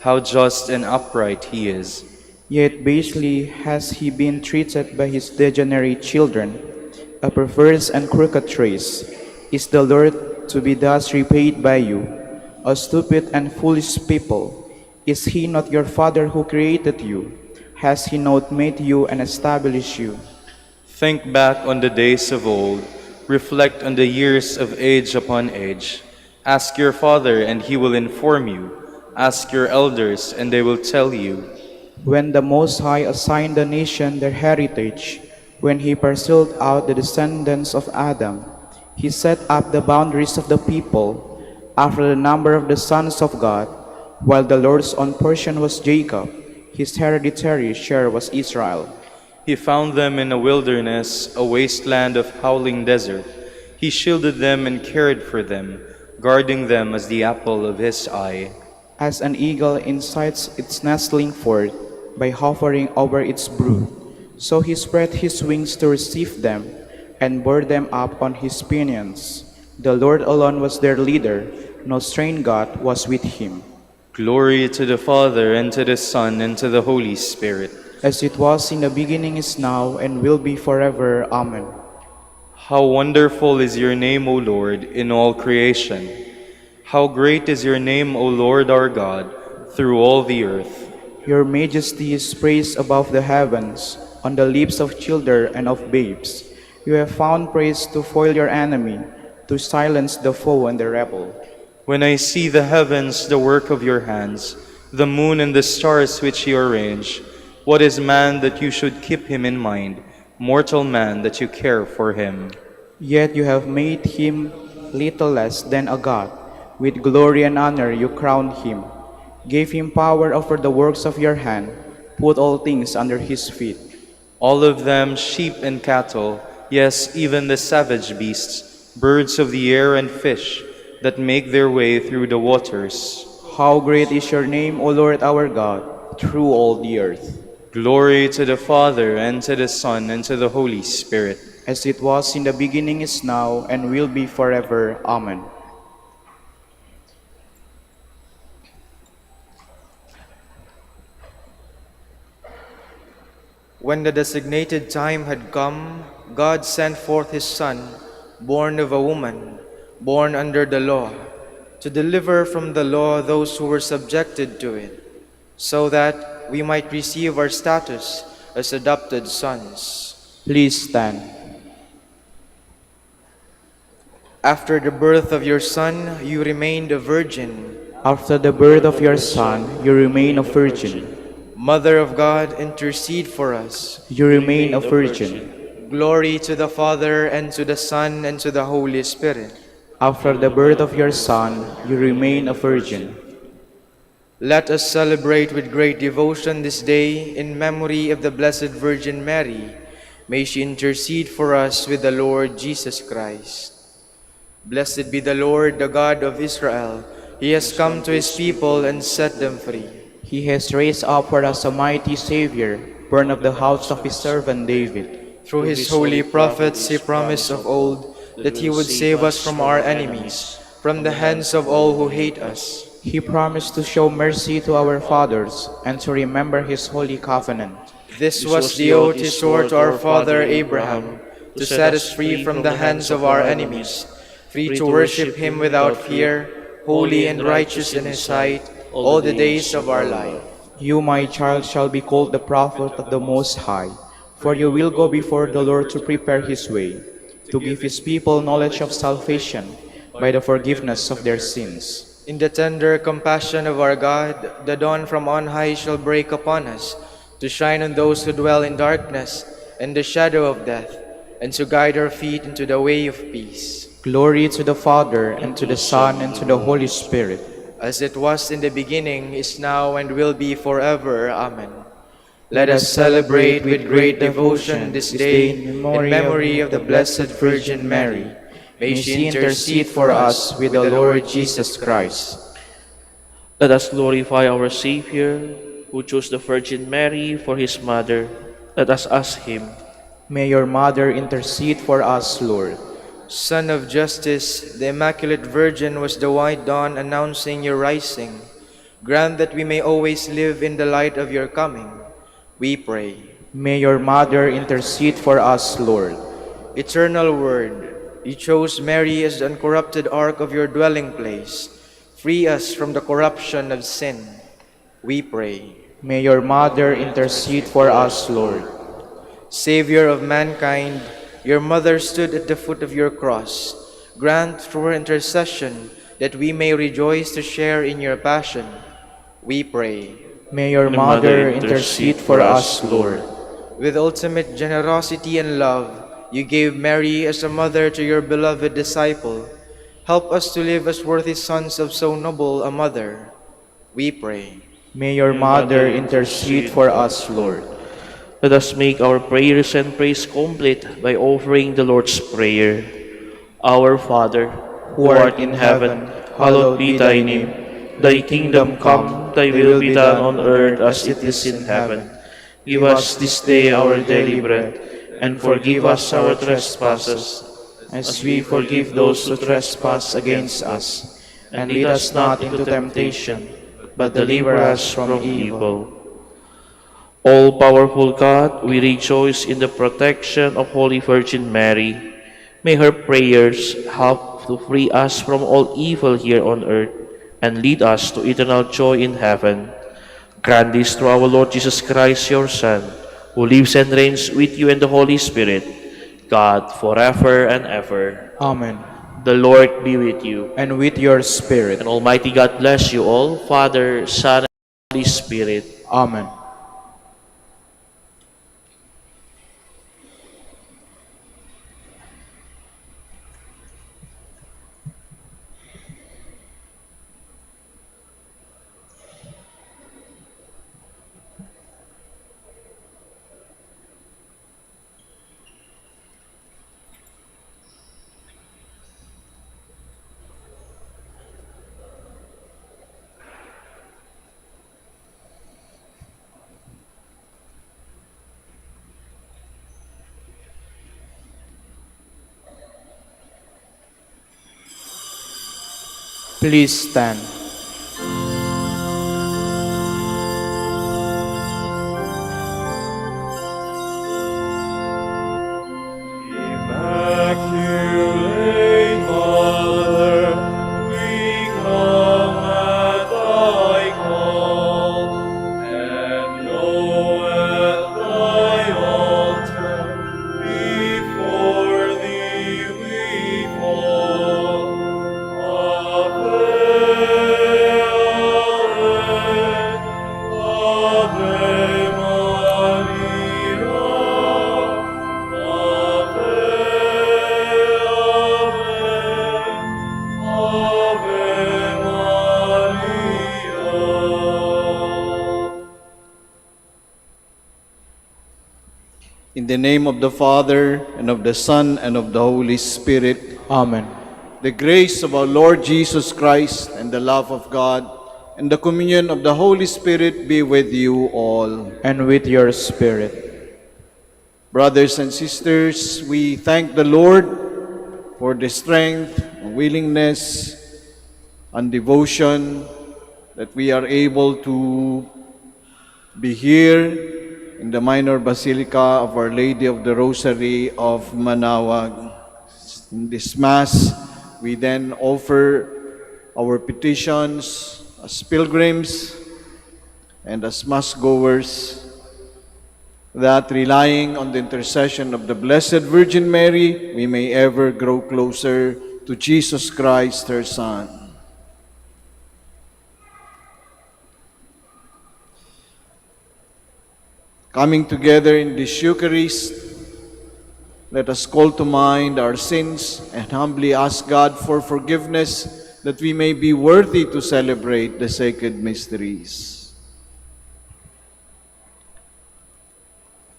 how just and upright he is. Yet basely has he been treated by his degenerate children. A perverse and crooked race. Is the Lord to be thus repaid by you? A stupid and foolish people. Is he not your Father who created you? Has he not made you and established you? Think back on the days of old. Reflect on the years of age upon age. Ask your father, and he will inform you. Ask your elders, and they will tell you. When the Most High assigned the nation their heritage, when he parceled out the descendants of Adam, he set up the boundaries of the people after the number of the sons of God. While the Lord's own portion was Jacob, his hereditary share was Israel. He found them in a wilderness, a wasteland of howling desert. He shielded them and cared for them, guarding them as the apple of his eye. As an eagle incites its nestling forth by hovering over its brood, so he spread his wings to receive them and bore them up on his pinions. The Lord alone was their leader, no strange god was with him. Glory to the Father, and to the Son, and to the Holy Spirit. As it was in the beginning, is now, and will be forever. Amen. How wonderful is your name, O Lord, in all creation. How great is your name, O Lord our God, through all the earth. Your majesty is praised above the heavens, on the lips of children and of babes. You have found praise to foil your enemy, to silence the foe and the rebel. When I see the heavens, the work of your hands, the moon and the stars which you arrange, what is man that you should keep him in mind, mortal man that you care for him? Yet you have made him little less than a god. With glory and honor you crowned him, gave him power over the works of your hand, put all things under his feet. All of them sheep and cattle, yes, even the savage beasts, birds of the air and fish, that make their way through the waters. How great is your name, O Lord our God, through all the earth. Glory to the Father, and to the Son, and to the Holy Spirit. as it was in the beginning, is now, and will be forever. Amen. When the designated time had come, God sent forth his Son, born of a woman, born under the law, to deliver from the law those who were subjected to it, so that we might receive our status as adopted sons. Please stand. After the birth of your Son, you remained a virgin. After the birth of your Son, you remain a virgin. Mother of God, intercede for us. You remain a virgin. Glory to the Father, and to the Son, and to the Holy Spirit. After the birth of your Son, you remain a virgin. Let us celebrate with great devotion this day in memory of the Blessed Virgin Mary. May she intercede for us with the Lord Jesus Christ. Blessed be the Lord, the God of Israel. He has come to his people and set them free. He has raised up for us a mighty Savior, born of the house of his servant David. Through his holy prophets he promised of old that he would save us from our enemies, from the hands of all who hate us. He promised to show mercy to our fathers and to remember his holy covenant. This was the oath he swore to our father Abraham, to set us free from the hands of our enemies, free to worship him without fear, holy and righteous in his sight, all the days of our life. You, my child, shall be called the prophet of the Most High, for you will go before the Lord to prepare his way, to give his people knowledge of salvation by the forgiveness of their sins. In the tender compassion of our God, the dawn from on high shall break upon us, to shine on those who dwell in darkness and the shadow of death, and to guide our feet into the way of peace. Glory to the Father, and to the Son, and to the Holy Spirit. As it was in the beginning, is now, and will be forever. Amen. Let us celebrate with great devotion this day in memory of the Blessed Virgin Mary. May she intercede for us with the Lord Jesus Christ. Let us glorify our Savior, who chose the Virgin Mary for his mother. Let us ask him. May your mother intercede for us, Lord. Son of Justice, the Immaculate Virgin was the white dawn announcing your rising. Grant that we may always live in the light of your coming, we pray. May your mother intercede for us, Lord. Eternal Word, you chose Mary as the uncorrupted ark of your dwelling place. Free us from the corruption of sin, we pray. May your mother intercede for us, Lord. Savior of mankind, your mother stood at the foot of your cross. Grant through her intercession that we may rejoice to share in your passion, we pray. May your mother intercede for us, Lord. With ultimate generosity and love, you gave Mary as a mother to your beloved disciple. Help us to live as worthy sons of so noble a mother, we pray. May your mother intercede for us, Lord. Let us make our prayers and praise complete by offering the Lord's Prayer. Our Father, who art in heaven, hallowed be thy name. Thy kingdom come, thy will be done on earth as it is in heaven. Give us this day our daily bread, and forgive us our trespasses, As we forgive those who trespass against us. And lead us not into temptation, but deliver us from evil. All-powerful God, we rejoice in the protection of Holy Virgin Mary. May her prayers help to free us from all evil here on earth and lead us to eternal joy in heaven. Grant this through our Lord Jesus Christ, your Son, who lives and reigns with you in the Holy Spirit, God, forever and ever. Amen. The Lord be with you. And with your spirit. And Almighty God bless you all, Father, Son, and Holy Spirit. Amen. Please stand. Immaculate Mother, we come at thy call, and know at thy altar, before thee we fall. Ave, Ave, Ave Maria. In the name of the Father, and of the Son, and of the Holy Spirit, Amen. the grace of our Lord Jesus Christ, and the love of God, and the communion of the Holy Spirit be with you all. And with your spirit. Brothers and sisters, we thank the Lord for the strength, and willingness, and devotion that we are able to be here in the minor basilica of Our Lady of the Rosary of Manaoag. In this Mass, we then offer our petitions as pilgrims and as Mass-goers, that relying on the intercession of the Blessed Virgin Mary, we may ever grow closer to Jesus Christ, her Son. Coming together in this Eucharist, let us call to mind our sins and humbly ask God for forgiveness, that we may be worthy to celebrate the sacred mysteries.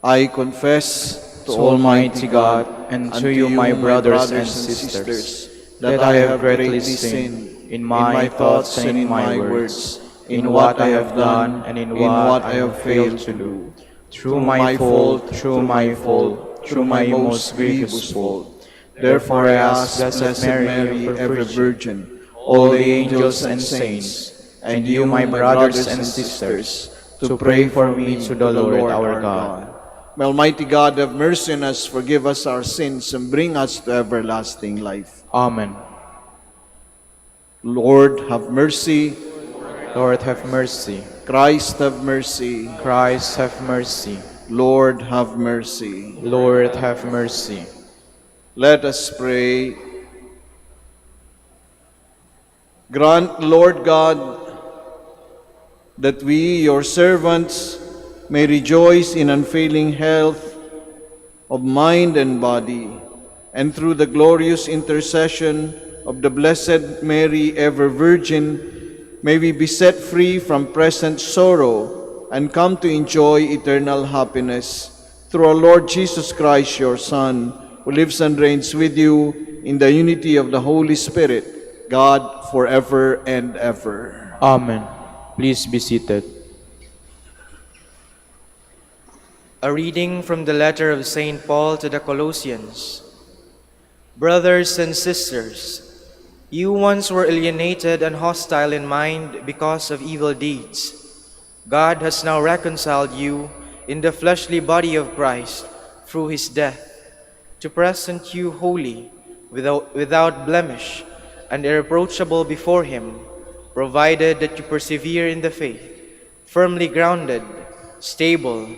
I confess to Almighty God, and to you, my brothers and sisters, that I have greatly sinned in my thoughts and in my words, in what I have done and in what I have failed to do. Through my fault, through my fault, through my most grievous fault. Therefore I ask Blessed Mary, ever Virgin, all the angels and saints, and you, my brothers and sisters, to pray for me to the Lord our God. May Almighty God have mercy on us, forgive us our sins, and bring us to everlasting life. Amen. Lord, have mercy. Lord, have mercy. Christ, have mercy. Christ, have mercy. Lord, have mercy. Lord, have mercy. Let us pray. Grant, Lord God, that we, your servants, may rejoice in unfailing health of mind and body, and through the glorious intercession of the Blessed Mary, ever Virgin, may we be set free from present sorrow and come to enjoy eternal happiness. Through our Lord Jesus Christ, your Son, who lives and reigns with you in the unity of the Holy Spirit, God, forever and ever. Amen. Please be seated. A reading from the letter of St. Paul to the Colossians. Brothers and sisters, you once were alienated and hostile in mind because of evil deeds. God has now reconciled you in the fleshly body of Christ through his death, to present you holy, without blemish, and irreproachable before him, provided that you persevere in the faith, firmly grounded, stable,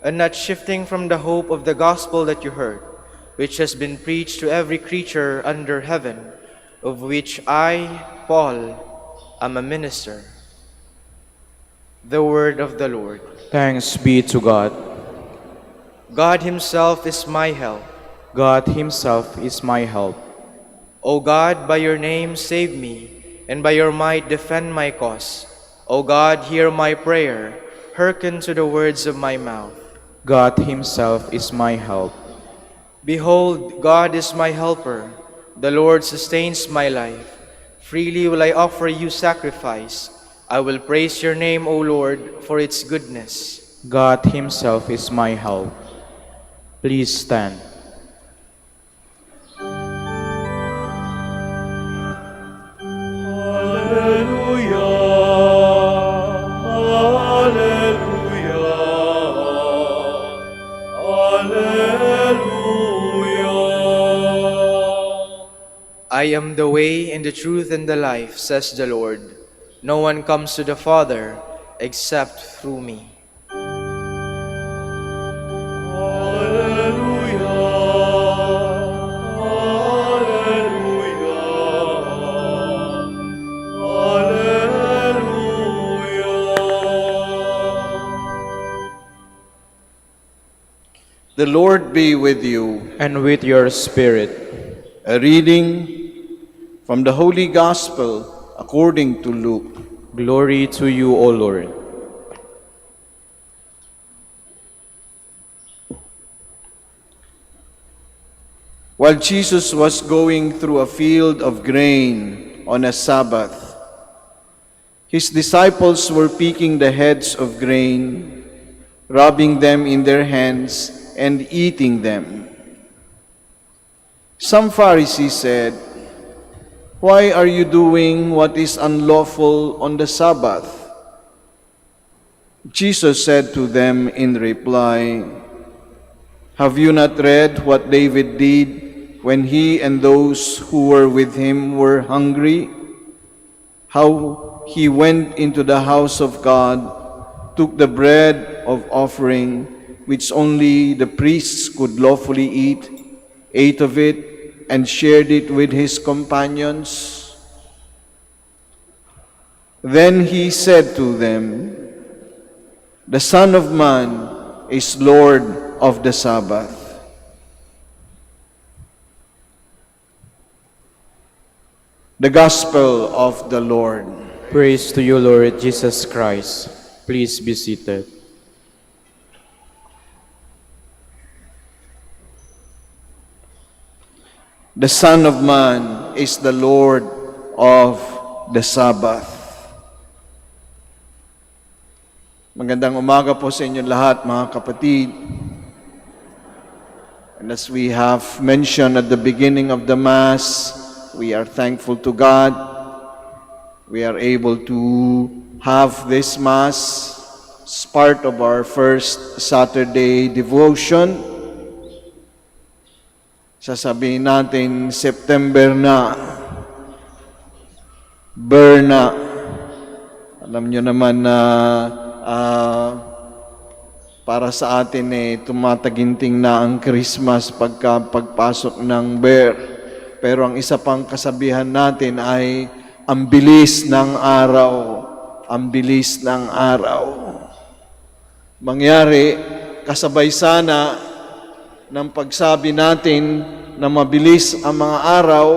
and not shifting from the hope of the gospel that you heard, which has been preached to every creature under heaven, of which I, Paul, am a minister. The word of the Lord. Thanks be to God. God himself is my help. God himself is my help. O God, by your name save me, and by your might defend my cause. O God, hear my prayer. Hearken to the words of my mouth. God himself is my help. Behold, God is my helper. The Lord sustains my life. Freely will I offer you sacrifice. I will praise your name, O Lord, for its goodness. God himself is my help. Please stand. Alleluia. I am the way and the truth and the life, says the Lord. No one comes to the Father except through me. The Lord be with you. And with your spirit. A reading from the Holy Gospel according to Luke. Glory to you, O Lord. While Jesus was going through a field of grain on a Sabbath, his disciples were picking the heads of grain, rubbing them in their hands, and eating them. Some Pharisees said, "Why are you doing what is unlawful on the Sabbath?" Jesus said to them in reply, "Have you not read what David did when he and those who were with him were hungry? How he went into the house of God, took the bread of offering, which only the priests could lawfully eat, ate of it, and shared it with his companions. Then he said to them, 'The Son of Man is Lord of the Sabbath.'" The Gospel of the Lord. Praise to you, Lord Jesus Christ. Please be seated. The Son of Man is the Lord of the Sabbath. Magandang umaga po sa inyo lahat, mga kapatid. And as we have mentioned at the beginning of the Mass, we are thankful to God. We are able to have this Mass as part of our first Saturday devotion. Sasabihin natin, September na, burn na. Alam nyo naman na para sa atin tumataginting na ang Christmas pagpasok ng Ber. Pero ang isa pang kasabihan natin ay ang bilis ng araw. Ang bilis ng araw. Mangyari, kasabay sana ng pagsabi natin na mabilis ang mga araw,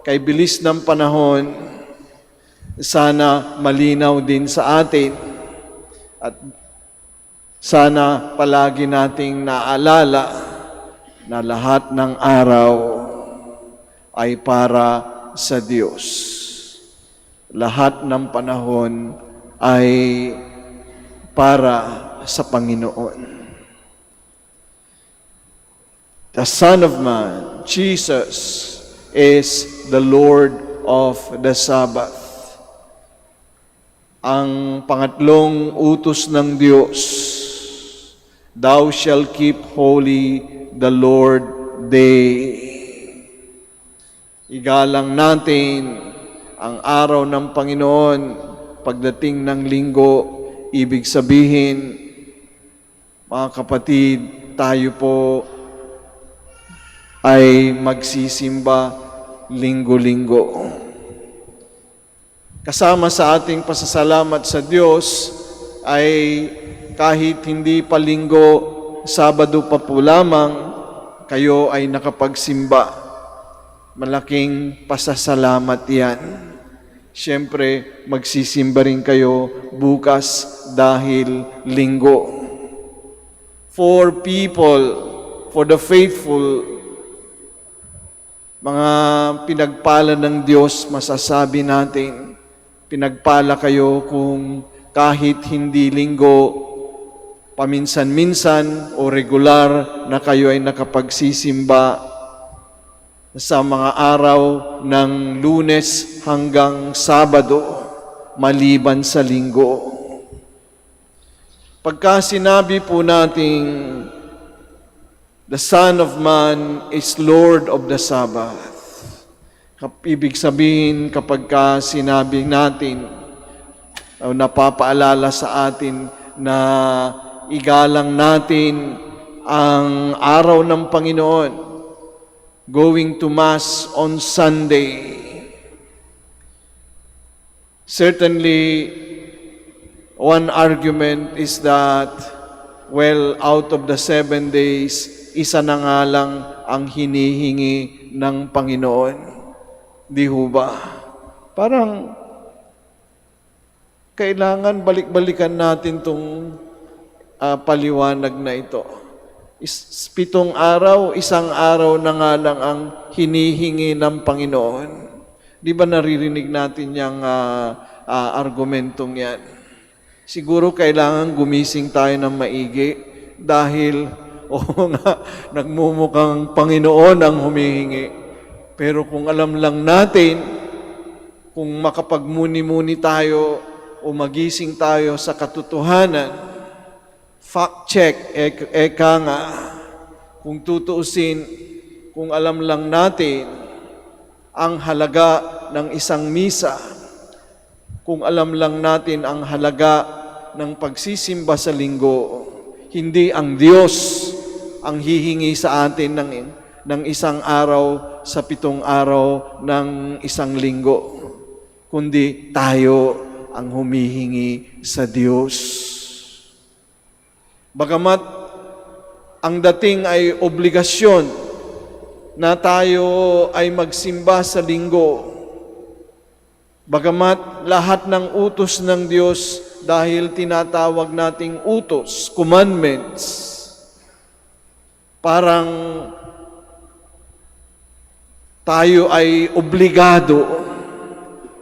kay bilis ng panahon, sana malinaw din sa atin at sana palagi nating naalala na lahat ng araw ay para sa Diyos. Lahat ng panahon ay para sa Panginoon. The Son of Man, Jesus, is the Lord of the Sabbath. Ang pangatlong utos ng Diyos, "Thou shalt keep holy the Lord day." Igalang natin ang araw ng Panginoon pagdating ng linggo. Ibig sabihin, mga kapatid, tayo po ay magsisimba linggo-linggo. Kasama sa ating pasasalamat sa Diyos ay kahit hindi pa linggo, Sabado pa po lamang, kayo ay nakapagsimba. Malaking pasasalamat yan. Siyempre, magsisimba rin kayo bukas dahil linggo. For people, for the faithful, mga pinagpala ng Diyos, masasabi natin, pinagpala kayo kung kahit hindi linggo, paminsan-minsan o regular na kayo ay nakapagsisimba sa mga araw ng Lunes hanggang Sabado, maliban sa linggo. Pagka sinabi po nating the Son of Man is Lord of the Sabbath. Ibig sabihin, kapag sinabi natin, napapaalala sa atin na igalang natin ang araw ng Panginoon, going to Mass on Sunday. Certainly, one argument is that, well, out of the 7 days, isa na nga lang ang hinihingi ng Panginoon. Di ho ba? Parang kailangan balik-balikan natin itong paliwanag na ito. 7 araw, isang araw na nga lang ang hinihingi ng Panginoon. Di ba naririnig natin yung argumentong yan? Siguro kailangan gumising tayo ng maigi dahil, nagmumukhang Panginoon ang humihingi. Pero kung alam lang natin, kung makapagmuni-muni tayo o magising tayo sa katotohanan, fact check, eka nga, kung tutuusin, kung alam lang natin ang halaga ng isang misa, kung alam lang natin ang halaga ng pagsisimba sa linggo, hindi ang Diyos ang hihingi sa atin ng isang araw sa 7 araw ng isang linggo, kundi tayo ang humihingi sa Diyos. Bagamat ang dating ay obligasyon na tayo ay magsimba sa linggo, bagamat lahat ng utos ng Diyos, dahil tinatawag nating utos, commandments, parang tayo ay obligado,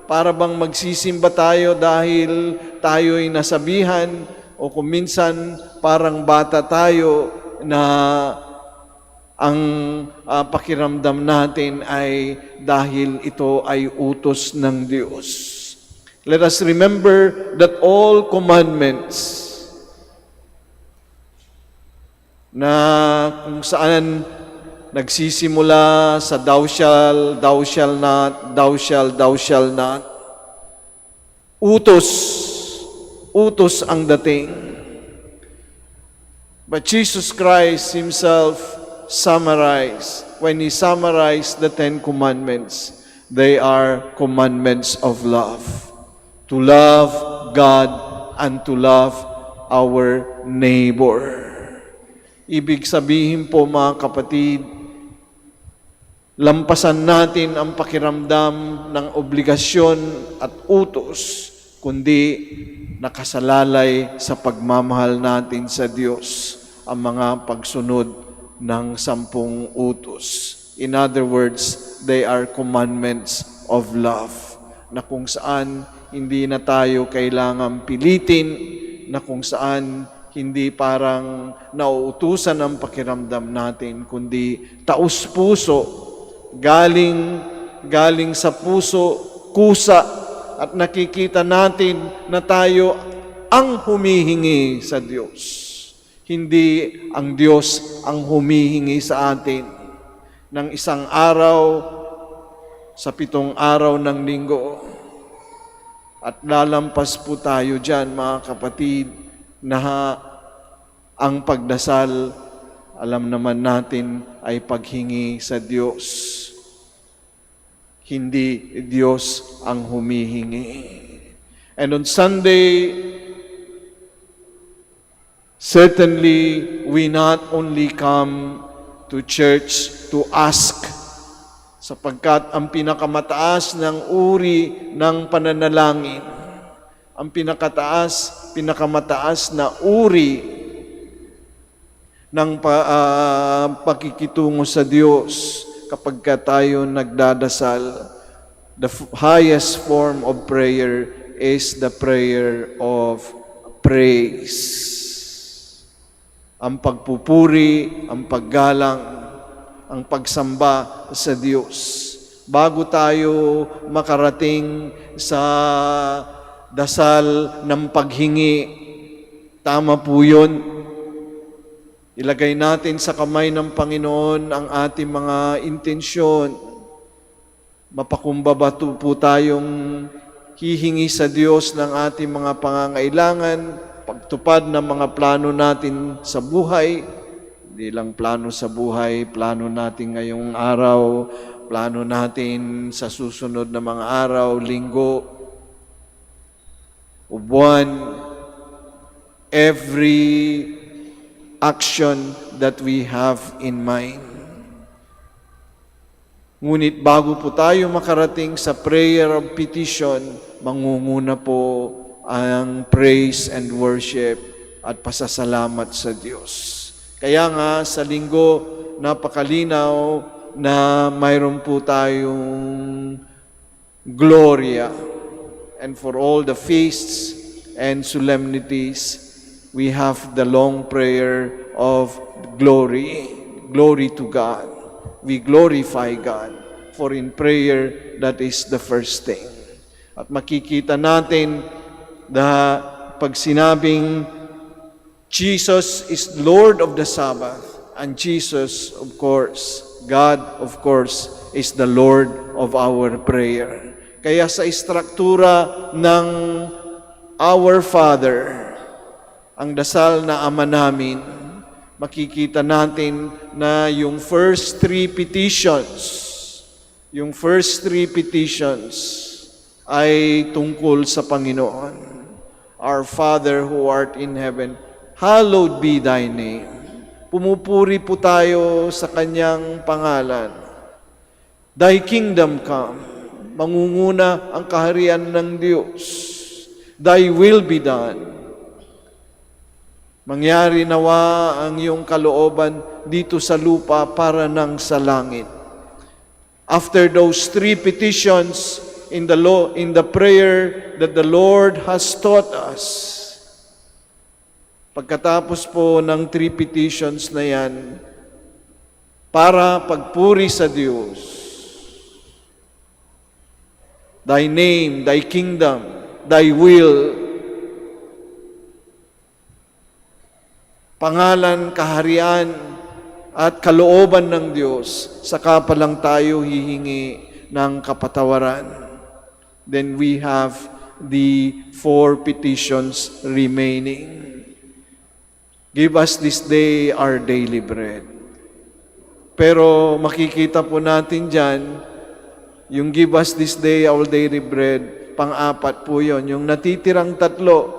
para bang magsisimba tayo dahil tayo ay nasabihan, o kung minsan parang bata tayo na ang pakiramdam natin ay dahil ito ay utos ng Diyos. Let us remember that all commandments na kung saan nagsisimula sa thou shall not, thou shall not. Utos ang dating. But Jesus Christ Himself when He summarized the 10 commandments, they are commandments of love. To love God and to love our neighbor. Ibig sabihin po, mga kapatid, lampasan natin ang pakiramdam ng obligasyon at utos, kundi nakasalalay sa pagmamahal natin sa Diyos ang mga pagsunod ng 10 utos. In other words, they are commandments of love, na kung saan hindi na tayo kailangang pilitin, na kung saan hindi parang nauutusan ang pakiramdam natin, kundi taus-puso, galing sa puso, kusa, at nakikita natin na tayo ang humihingi sa Diyos. Hindi ang Diyos ang humihingi sa atin ng isang araw sa 7 araw ng linggo. At lalampas po tayo dyan, mga kapatid, na ang pagdasal, alam naman natin, ay paghingi sa Diyos. Hindi Diyos ang humihingi. And on Sunday, certainly, we not only come to church to ask, sapagkat ang pinakamataas ng uri ng pananalangin, ang pinakamataas na uri ng pakikitungo sa Diyos kapag tayo nagdadasal, the highest form of prayer is the prayer of praise. Ang pagpupuri, ang paggalang, ang pagsamba sa Diyos. Bago tayo makarating sa dasal ng paghingi, tama po yun. Ilagay natin sa kamay ng Panginoon ang ating mga intensyon. Mapakumbaba po tayong hihingi sa Diyos ng ating mga pangangailangan, pagtupad ng mga plano natin sa buhay. Hindi lang plano sa buhay, plano natin ngayong araw, plano natin sa susunod na mga araw, linggo, o buwan. Every action that we have in mind. Ngunit bago po tayo makarating sa prayer of petition, mangunguna po ang praise and worship at pasasalamat sa Diyos. Kaya nga sa linggo, napakalinaw na mayroon po tayong Gloria. And for all the feasts and solemnities, we have the long prayer of glory. Glory to God. We glorify God. For in prayer, that is the first thing. At makikita natin na pag sinabing Jesus is Lord of the Sabbath, and Jesus, of course, God, of course, is the Lord of our prayer. Kaya sa istruktura ng Our Father, ang dasal na Ama namin, makikita natin na yung first three petitions ay tungkol sa Panginoon. Our Father who art in heaven, hallowed be thy name. Pumupuri po tayo sa kanyang pangalan. Thy kingdom come. Mangunguna ang kaharian ng Diyos. Thy will be done. Mangyari nawa ang iyong kalooban dito sa lupa para nang sa langit. After those three petitions in the prayer that the Lord has taught us, pagkatapos po ng three petitions na yan, para pagpuri sa Diyos, Thy name, Thy kingdom, Thy will, pangalan, kaharian, at kalooban ng Diyos, saka pa lang tayo hihingi ng kapatawaran. Then we have the four petitions remaining. Give us this day our daily bread. Pero makikita po natin dyan, yung give us this day our daily bread, pang-apat po yun. Yung natitirang tatlo,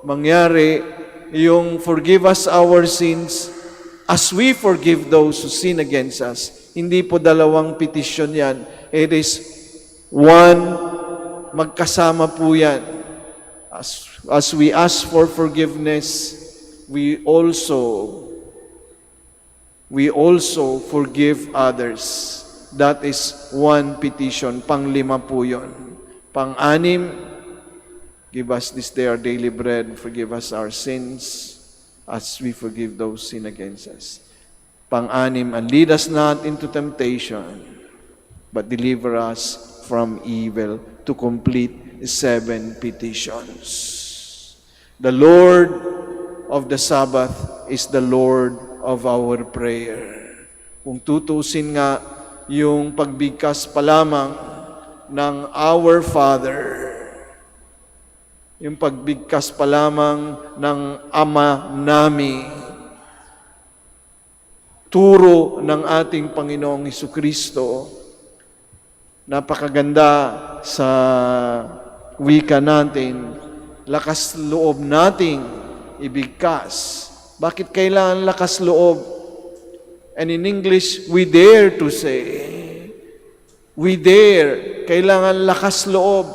mangyari, yung forgive us our sins as we forgive those who sin against us. Hindi po dalawang petition yan. It is one, magkasama po yan. As we ask for forgiveness, we also forgive others. That is one petition. Pang-lima po yun. Pang-anim, give us this day our daily bread, forgive us our sins, as we forgive those sin against us. Pang-anim, and lead us not into temptation, but deliver us from evil, to complete 7 petitions. The Lord of the Sabbath is the Lord of our prayer. Kung tutusin nga, yung pagbigkas pa lamang ng Our Father, yung pagbigkas pa lamang ng Ama namin, turo ng ating Panginoong Hesukristo, napakaganda sa wika natin, lakas loob nating ibigkas. Bakit kailangan lakas loob? And in English, we dare to say, we dare, kailangan lakas loob.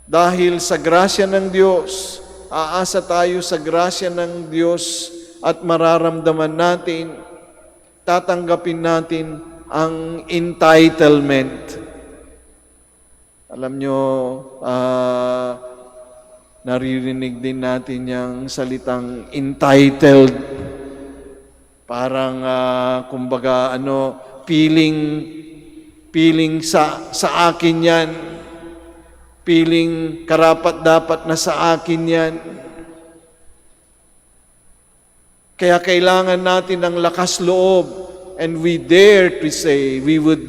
Dahil sa grasya ng Diyos, aasa tayo sa grasya ng Diyos at mararamdaman natin, tatanggapin natin ang entitlement. Alam nyo, naririnig din natin yung salitang entitled. Parang, kumbaga, feeling sa akin yan. Feeling karapat-dapat na sa akin yan. Kaya kailangan natin ng lakas loob, and we would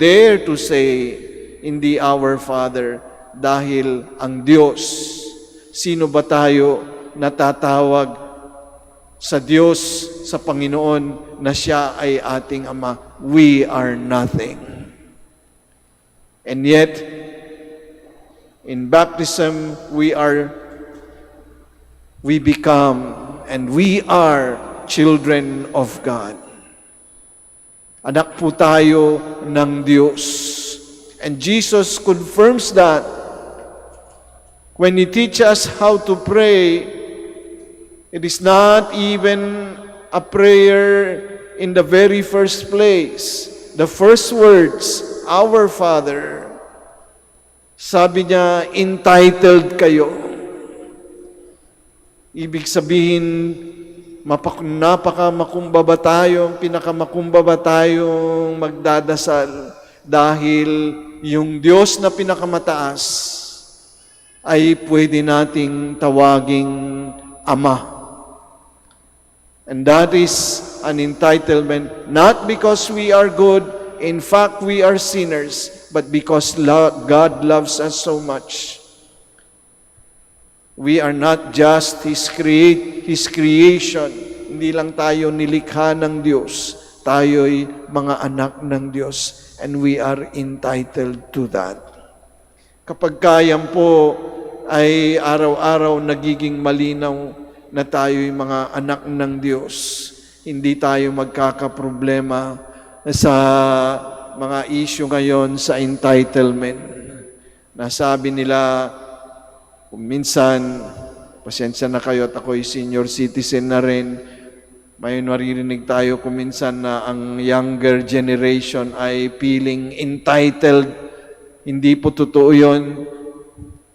dare to say, hindi our Father, dahil ang Diyos. Sino ba tayo natatawag sa Diyos, sa Panginoon, na Siya ay ating Ama? We are nothing. And yet, in baptism, we become, and we are children of God. Anak po tayo ng Diyos. And Jesus confirms that when He teaches us how to pray. It is not even a prayer in the very first place. The first words, Our Father, sabi niya, entitled kayo. Ibig sabihin, napakamakumbaba tayong, pinakamakumbaba tayong magdadasal dahil yung Diyos na pinakamataas ay pwede nating tawaging Ama. And that is an entitlement, not because we are good, in fact we are sinners, but because God loves us so much. We are not just His creation. Hindi lang tayo nilikha ng Diyos. Tayo'y mga anak ng Diyos. And we are entitled to that. Kapag kayan po ay araw-araw nagiging malinaw na tayo'y mga anak ng Diyos, hindi tayo magkakaproblema sa mga issue ngayon sa entitlement. Nasabi nila, kung minsan, pasensya na kayo at ako'y senior citizen na rin, may naririnig tayo kung minsan na ang younger generation ay feeling entitled. Hindi po totoo yun.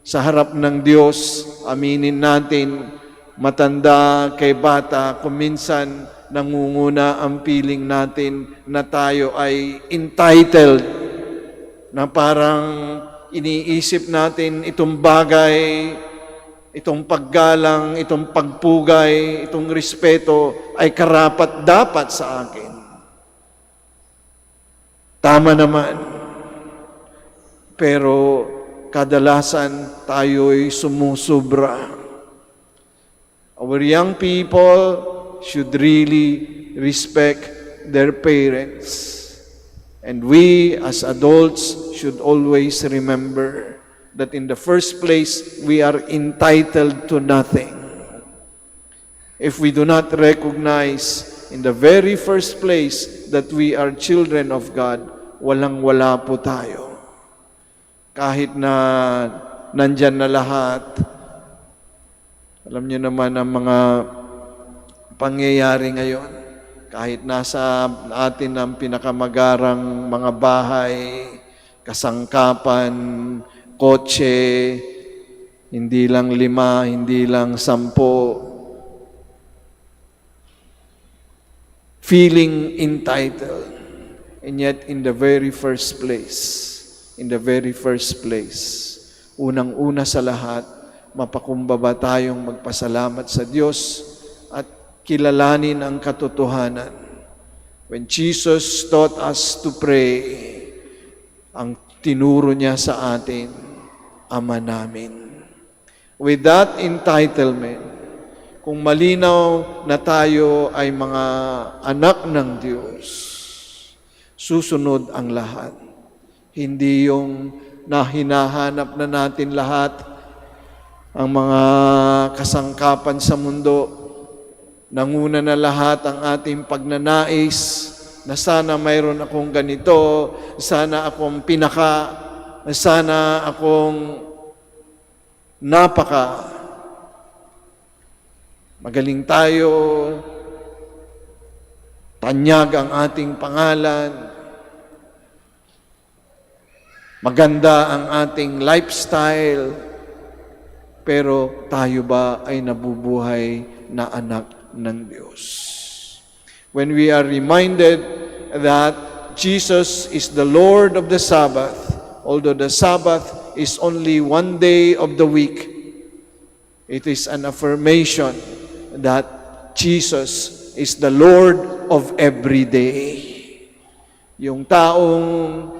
Sa harap ng Diyos, aminin natin, matanda kay bata, kung minsan nangunguna ang feeling natin na tayo ay entitled, na parang iniisip natin itong bagay, itong paggalang, itong pagpugay, itong respeto ay karapat-dapat sa akin. Tama naman. Pero kadalasan tayo'y sumusubra. Our young people should really respect their parents. And we as adults should always remember that in the first place, we are entitled to nothing. If we do not recognize in the very first place that we are children of God, walang-wala po tayo. Kahit na nandyan na lahat, alam niyo naman ang mga pangyayari ngayon, kahit nasa atin ang pinakamagarang mga bahay, kasangkapan, kotse, hindi lang 5, hindi lang 10, feeling entitled. And yet in the very first place, unang-una sa lahat, mapakumbaba tayong magpasalamat sa Diyos at kilalanin ang katotohanan. When Jesus taught us to pray, ang tinuro niya sa atin, Ama namin. With that entitlement, kung malinaw na tayo ay mga anak ng Diyos, susunod ang lahat. Hindi yung hinahanap na natin lahat ang mga kasangkapan sa mundo. Nanguna na lahat ang ating pagnanais na sana mayroon akong ganito, sana akong pinaka, sana akong napaka. Magaling tayo, tanyag ang ating pangalan, maganda ang ating lifestyle, pero tayo ba ay nabubuhay na anak ng Diyos? When we are reminded that Jesus is the Lord of the Sabbath, although the Sabbath is only one day of the week, it is an affirmation that Jesus is the Lord of every day. Yung taong,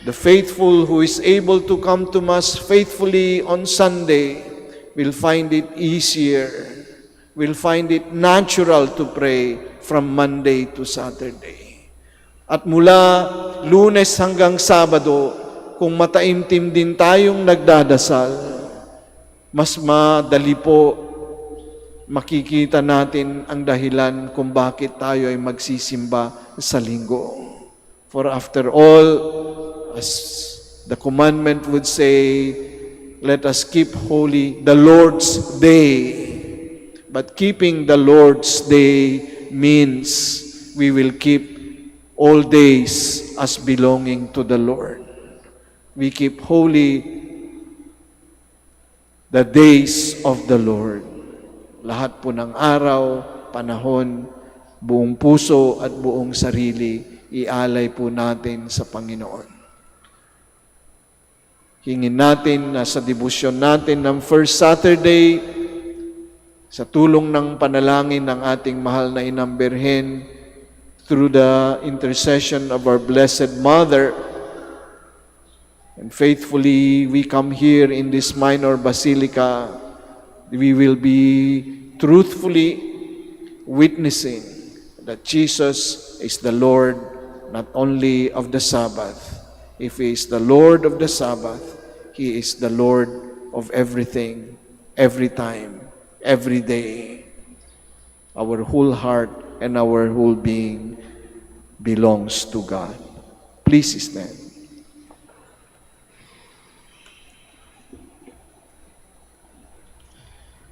the faithful who is able to come to Mass faithfully on Sunday will find it easier, will find it natural to pray from Monday to Saturday. At mula Lunes hanggang Sabado, kung mataimtim din tayong nagdadasal, mas madali po makikita natin ang dahilan kung bakit tayo ay magsisimba sa linggo. For after all, as the commandment would say, let us keep holy the Lord's day. But keeping the Lord's day means we will keep all days as belonging to the Lord. We keep holy the days of the Lord. Lahat po ng araw, panahon, buong puso at buong sarili, ialay po natin sa Panginoon. Hingin natin na sa debosyon natin ng First Saturday, sa tulong ng panalangin ng ating mahal na Inang Birhen, through the intercession of our Blessed Mother, and faithfully we come here in this minor basilica, we will be truthfully witnessing that Jesus is the Lord not only of the Sabbath. If He is the Lord of the Sabbath, He is the Lord of everything, every time, every day. Our whole heart and our whole being belongs to God. Please stand.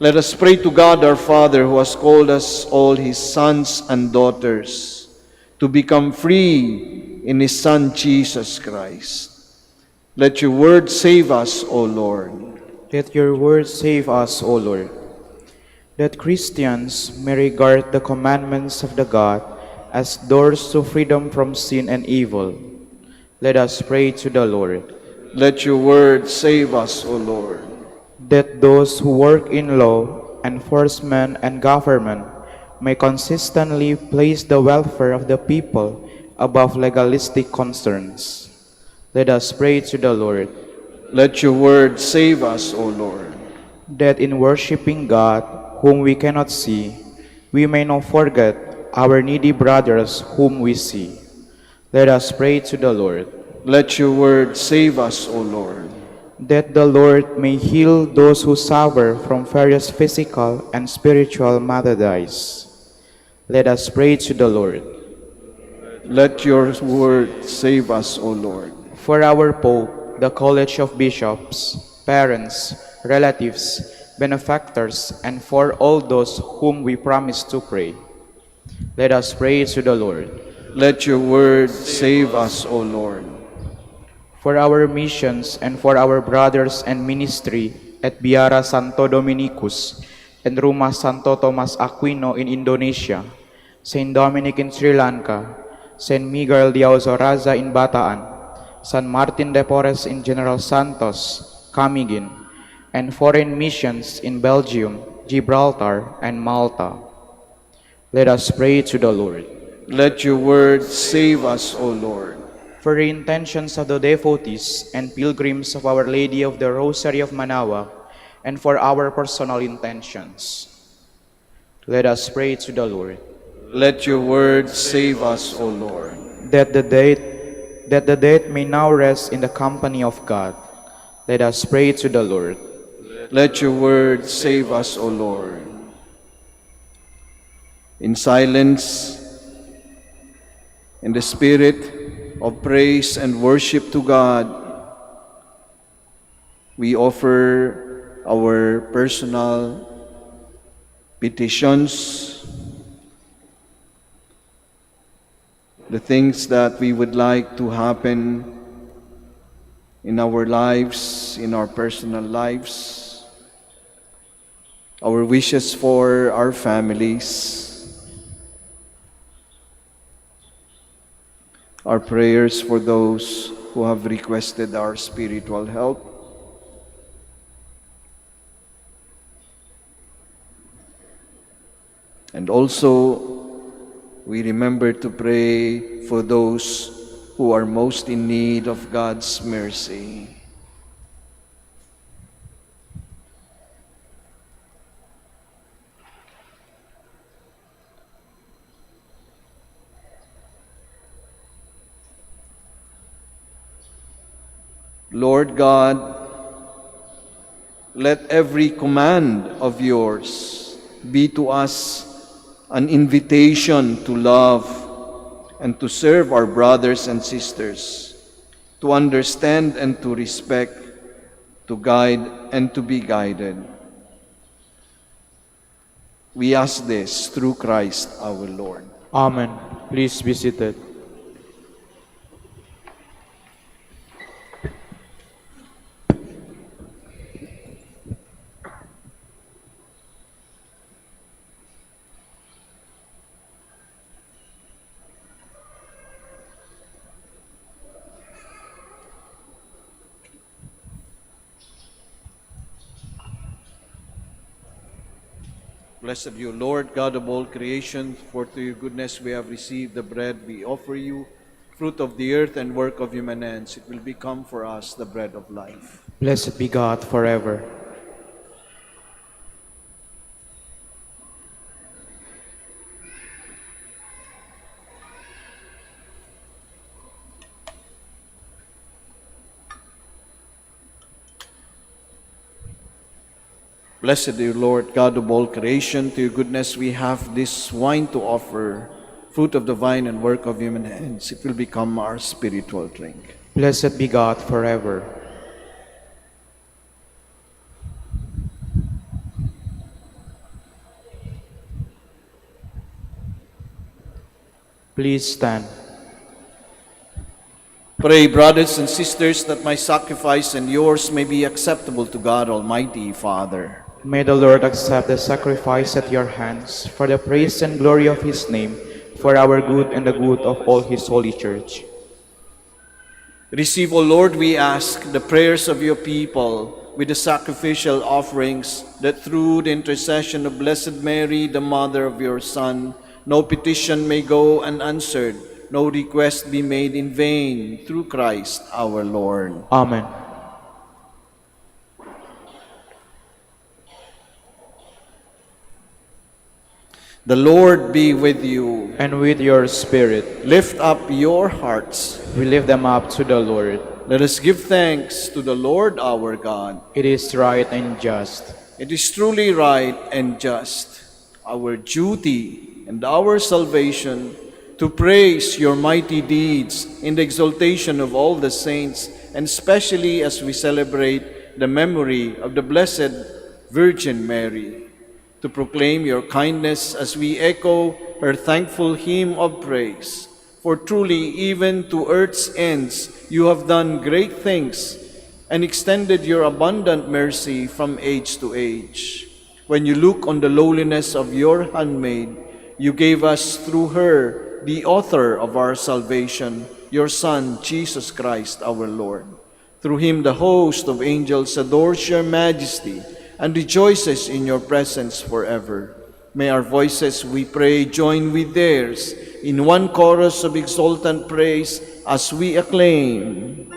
Let us pray to God our Father, who has called us all His sons and daughters to become free in His Son Jesus Christ. Let your word save us, O Lord. Let your word save us, O Lord. That Christians may regard the commandments of the God as doors to freedom from sin and evil. Let us pray to the Lord. Let your word save us, O Lord. That those who work in law, enforcement, and government may consistently place the welfare of the people above legalistic concerns. Let us pray to the Lord. Let your word save us, O Lord. That in worshiping God, whom we cannot see, we may not forget our needy brothers whom we see. Let us pray to the Lord. Let your word save us, O Lord. That the Lord may heal those who suffer from various physical and spiritual maladies. Let us pray to the Lord. Let your word save us, O Lord. For our Pope, the College of Bishops, parents, relatives, benefactors, and for all those whom we promise to pray, let us pray to the Lord. Let your word save us, O Lord. For our missions and for our brothers and ministry at Biara Santo Dominicus and Rumah Santo Tomas Aquino in Indonesia, Saint Dominic in Sri Lanka, Saint Miguel de Azoraza in Bataan, San Martin de Porres in General Santos, Camiguin, and foreign missions in Belgium, Gibraltar, and Malta. Let us pray to the Lord. Let your word save us, O Lord. For the intentions of the devotees and pilgrims of Our Lady of the Rosary of Manaoag, and for our personal intentions, let us pray to the Lord. Let your word save us, O Lord. That the dead may now rest in the company of God. Let us pray to the Lord. Let your word save us, O Lord. In silence, in the spirit of praise and worship to God, we offer our personal petitions, the things that we would like to happen in our lives, in our personal lives, our wishes for our families, our prayers for those who have requested our spiritual help, and also we remember to pray for those who are most in need of God's mercy. Lord God, let every command of yours be to us an invitation to love and to serve our brothers and sisters, to understand and to respect, to guide and to be guided. We ask this through Christ our Lord. Amen. Please be seated. Blessed you, Lord, God of all creation, for through your goodness we have received the bread we offer you, fruit of the earth and work of human hands. It will become for us the bread of life. Blessed be God forever. Blessed dear Lord, God of all creation, to your goodness we have this wine to offer, fruit of the vine and work of human hands. It will become our spiritual drink. Blessed be God forever. Please stand. Pray, brothers and sisters, that my sacrifice and yours may be acceptable to God Almighty Father. May the Lord accept the sacrifice at your hands for the praise and glory of his name, for our good and the good of all his holy church. Receive, O Lord, we ask, the prayers of your people with the sacrificial offerings, that through the intercession of Blessed Mary, the mother of your Son, no petition may go unanswered, no request be made in vain, through Christ our Lord. Amen. The Lord be with you. And with your spirit, Lift up your hearts. we lift them up to the Lord. Let us give thanks to the Lord our God. It is right and just. It is truly right and just, our duty and our salvation, to praise your mighty deeds in the exaltation of all the saints, and especially as we celebrate the memory of the Blessed Virgin Mary, to proclaim your kindness as we echo her thankful hymn of praise. For truly, even to earth's ends, you have done great things and extended your abundant mercy from age to age. When you look on the lowliness of your handmaid, you gave us through her the author of our salvation, your Son, Jesus Christ our Lord. Through him the host of angels adores your majesty and rejoices in your presence forever. May our voices, we pray, join with theirs in one chorus of exultant praise as we acclaim.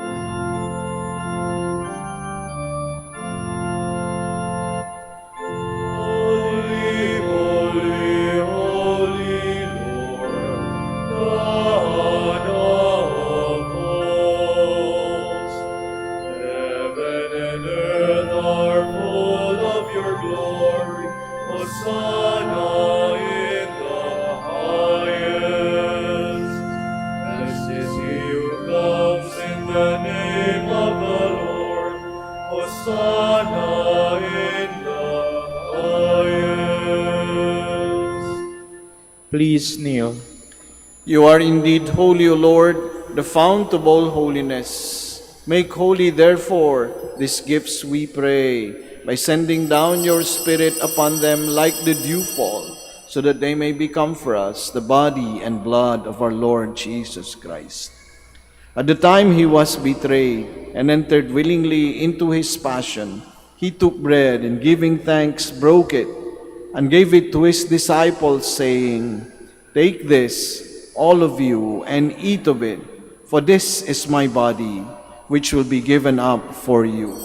Holy, holy, holy Lord, God of hosts. Heaven and earth are full of your glory. Hosanna in the highest. Blessed is he who comes in the name of the Lord. Hosanna in the highest. Please kneel. You are indeed holy, O Lord, the fount of all holiness. Make holy, therefore, these gifts, we pray, by sending down your Spirit upon them like the dewfall, so that they may become for us the body and blood of our Lord Jesus Christ. At the time he was betrayed and entered willingly into his passion, he took bread and giving thanks broke it and gave it to his disciples, saying, Take this, all of you, and eat of it, for this is my body, which will be given up for you.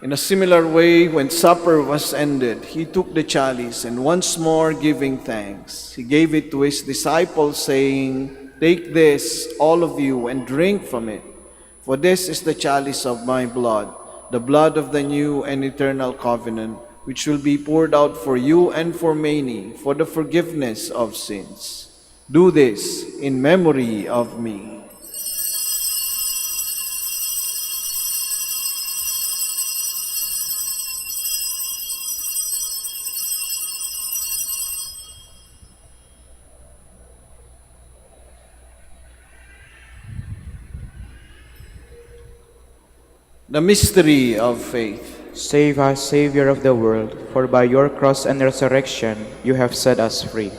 In a similar way, when supper was ended, he took the chalice, and once more giving thanks, he gave it to his disciples, saying, Take this, all of you, and drink from it, for this is the chalice of my blood, the blood of the new and eternal covenant, which will be poured out for you and for many, for the forgiveness of sins. Do this in memory of me. The mystery of faith. Save us, Savior of the world, for by your cross and resurrection you have set us free.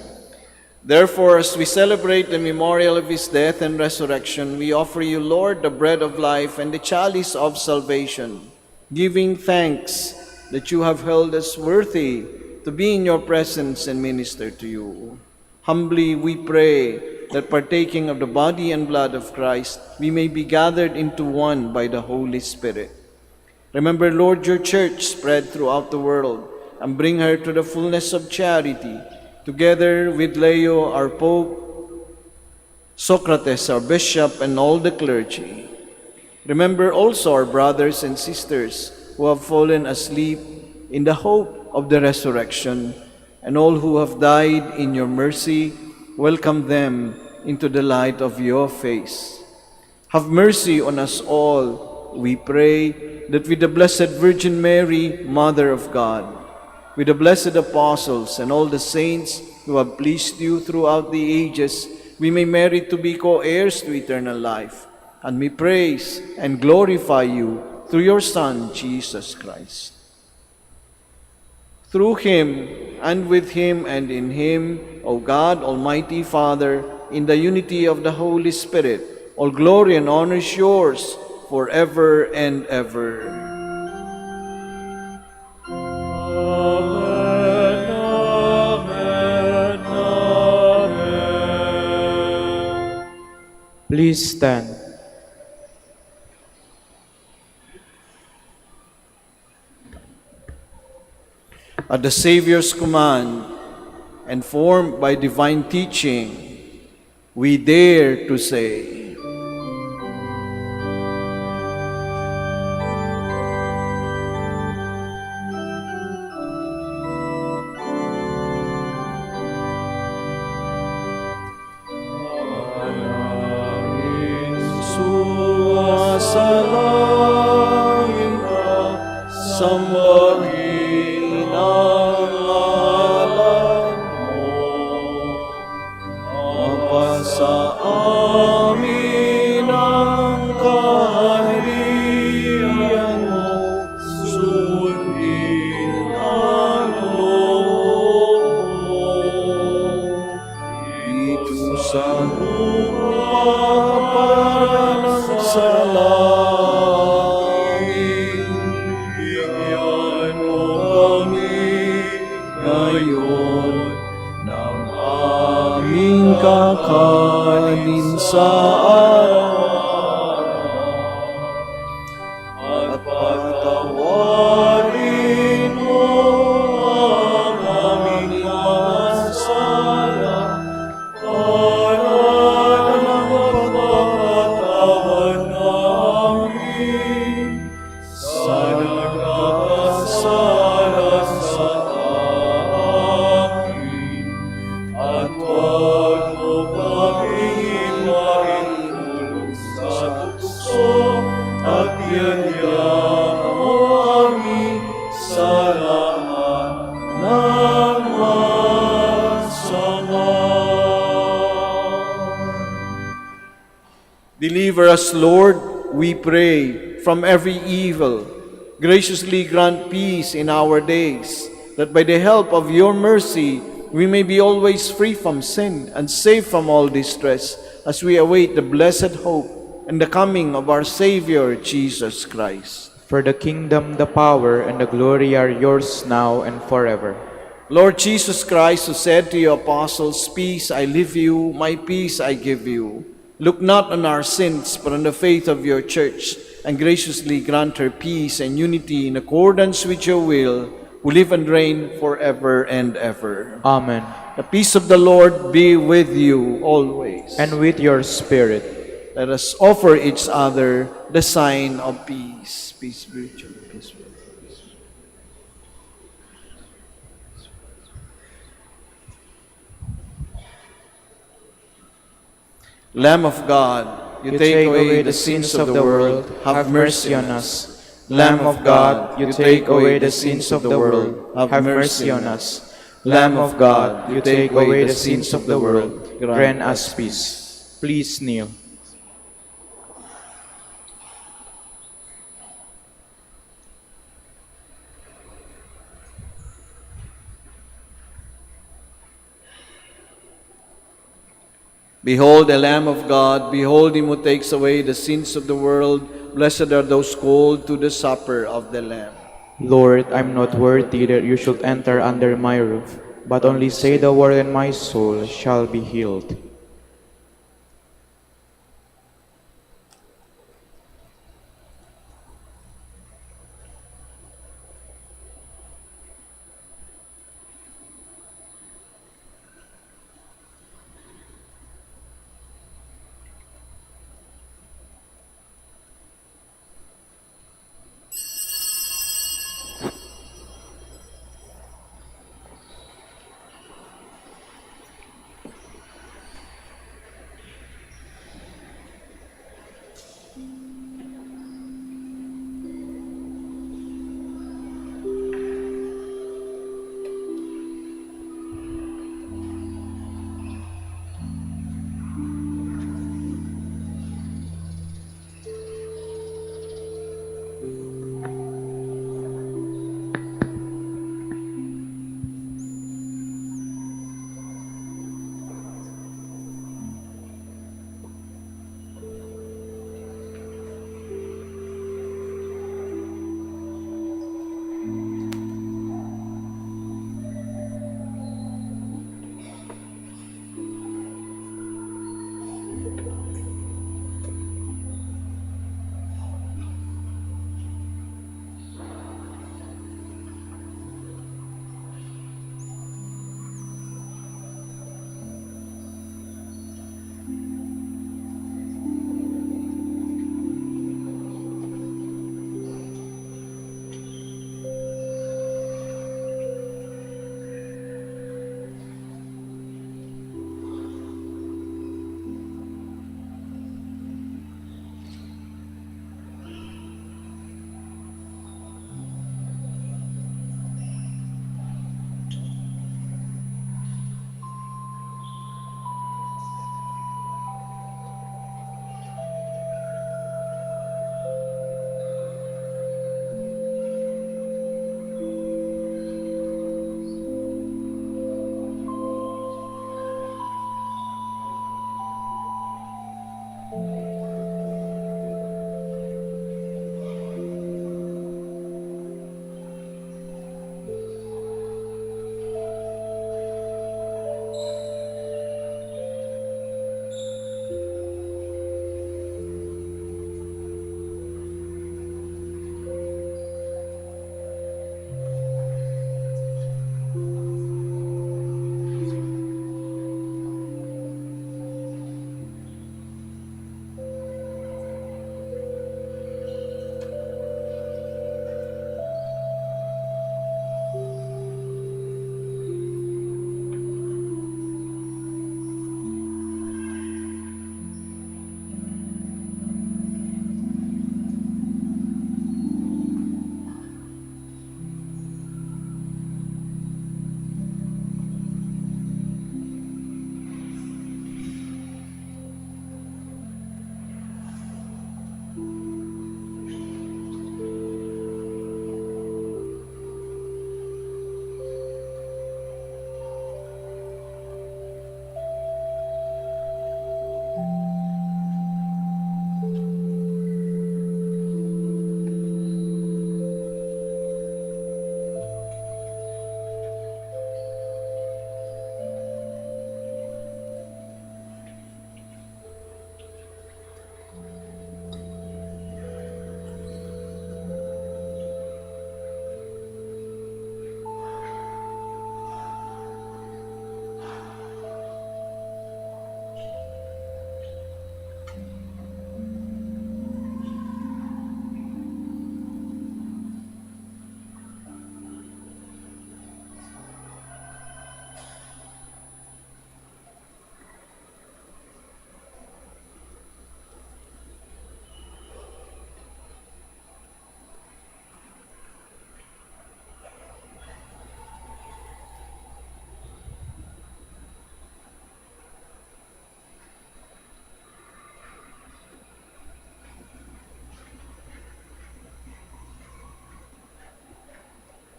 Therefore, as we celebrate the memorial of his death and resurrection, we offer you, Lord, the bread of life and the chalice of salvation, giving thanks that you have held us worthy to be in your presence and minister to you. Humbly we pray that partaking of the body and blood of Christ, we may be gathered into one by the Holy Spirit. Remember, Lord, your church spread throughout the world, and bring her to the fullness of charity, together with Leo, our Pope, Socrates, our Bishop, and all the clergy. Remember also our brothers and sisters who have fallen asleep in the hope of the resurrection, and all who have died in your mercy. Welcome them into the light of your face. Have mercy on us all, we pray, that with the Blessed Virgin Mary, Mother of God, with the blessed apostles and all the saints who have pleased you throughout the ages, we may merit to be co-heirs to eternal life, and may praise and glorify you through your Son, Jesus Christ. Through him, and with him, and in him, O God, Almighty Father, in the unity of the Holy Spirit, all glory and honor is yours forever and ever. Amen, amen, amen. Please stand. At the Savior's command, and formed by divine teaching, we dare to say, sumasalangin ka, sambahin ang ngalan mo. Mapasa amin ang kaharian mo, sundin ang loob mo. Dito sa lupa para sa langit, bigyan mo kami ngayon ng aming kakanin sa araw-araw, at patawarin mo ang aming mga sala, para ng pagpapatawad namin sa nagkakasala sa amin. At huwag mo kaming maihulog sa tukso, at yadyakan mo kami sa lahat ng masama. Deliver us, Lord, we pray, from every evil. Graciously grant peace in our days, that by the help of your mercy we may be always free from sin and safe from all distress as we await the blessed hope and the coming of our Savior, Jesus Christ. For the kingdom, the power, and the glory are yours now and forever. Lord Jesus Christ, who said to your apostles, "Peace I leave you, my peace I give you," look not on our sins, but on the faith of your church, and graciously grant her peace and unity in accordance with your will, who live and reign forever and ever. Amen. The peace of the Lord be with you always. And with your spirit. Let us offer each other the sign of peace. Peace be with you. Peace be with you. Lamb of God, you take away the sins of the world, have mercy on us. Lamb of God, you take away the sins of the world, have mercy on us. Lamb of God, you take away the sins of the world, grant us peace. Please kneel. Behold the Lamb of God, behold him who takes away the sins of the world. Blessed are those called to the supper of the Lamb. Lord, I'm not worthy that you should enter under my roof, but only say the word and my soul shall be healed.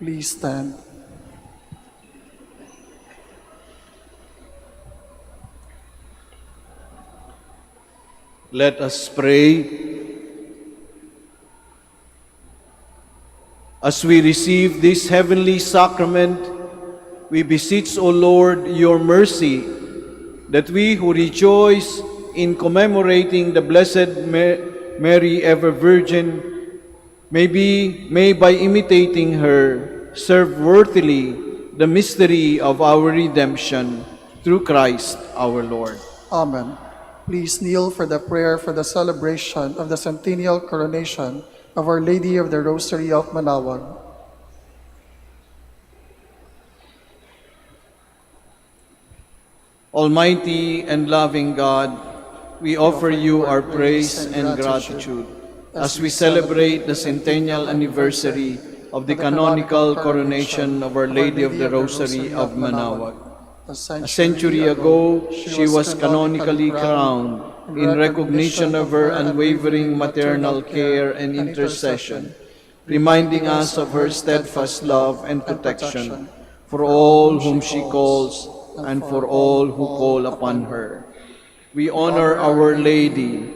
Please stand. Let us pray. As we receive this heavenly sacrament, we beseech, O Lord, your mercy, that we who rejoice in commemorating the Blessed Mary, ever Virgin, may by imitating her serve worthily the mystery of our redemption through Christ our Lord. Amen. Please kneel for the prayer for the celebration of the centennial coronation of Our Lady of the Rosary of Manaoag. Almighty and loving God, we offer you our praise and gratitude as we celebrate the centennial anniversary of the canonical coronation of Our Lady of the Rosary of Manaoag. A century ago, she was canonically crowned in recognition of her unwavering maternal care and intercession, reminding us of her steadfast love and protection for all whom she calls and for all who call upon her. We honor Our Lady,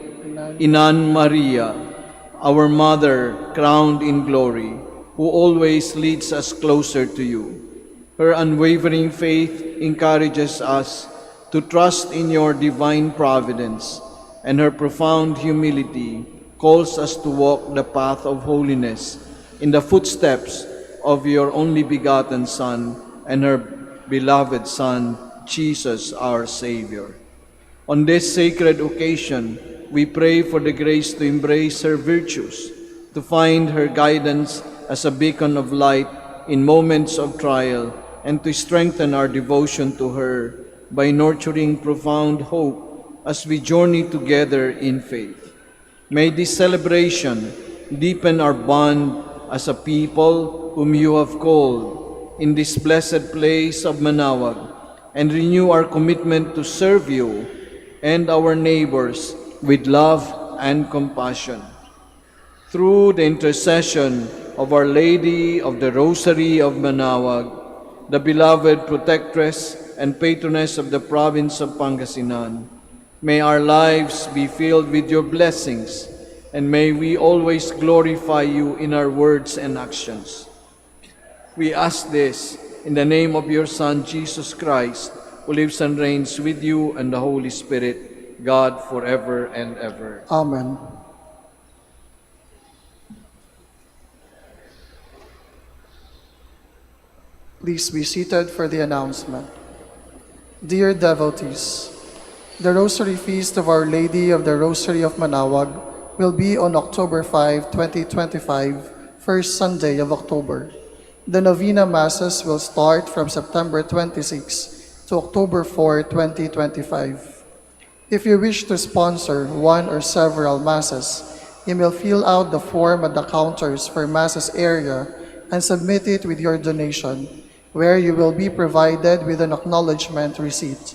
Inan Maria, our Mother crowned in glory, who always leads us closer to you. Her unwavering faith encourages us to trust in your divine providence, and her profound humility calls us to walk the path of holiness in the footsteps of your only begotten Son and her beloved Son, Jesus our Savior. On this sacred occasion, we pray for the grace to embrace her virtues, to find her guidance as a beacon of light in moments of trial, and to strengthen our devotion to her by nurturing profound hope as we journey together in faith. May this celebration deepen our bond as a people whom you have called in this blessed place of Manaoag, and renew our commitment to serve you and our neighbors with love and compassion. Through the intercession of Our Lady of the Rosary of Manaoag, the beloved protectress and patroness of the province of Pangasinan, may our lives be filled with your blessings, and may we always glorify you in our words and actions. We ask this in the name of your Son, Jesus Christ, who lives and reigns with you and the Holy Spirit, God forever and ever. Amen. Please be seated for the announcement. Dear devotees, the Rosary Feast of Our Lady of the Rosary of Manaoag will be on October 5, 2025, first Sunday of October. The Novena Masses will start from September 26 to October 4, 2025. If you wish to sponsor one or several Masses, you may fill out the form at the counters for Masses area and submit it with your donation, where you will be provided with an acknowledgement receipt.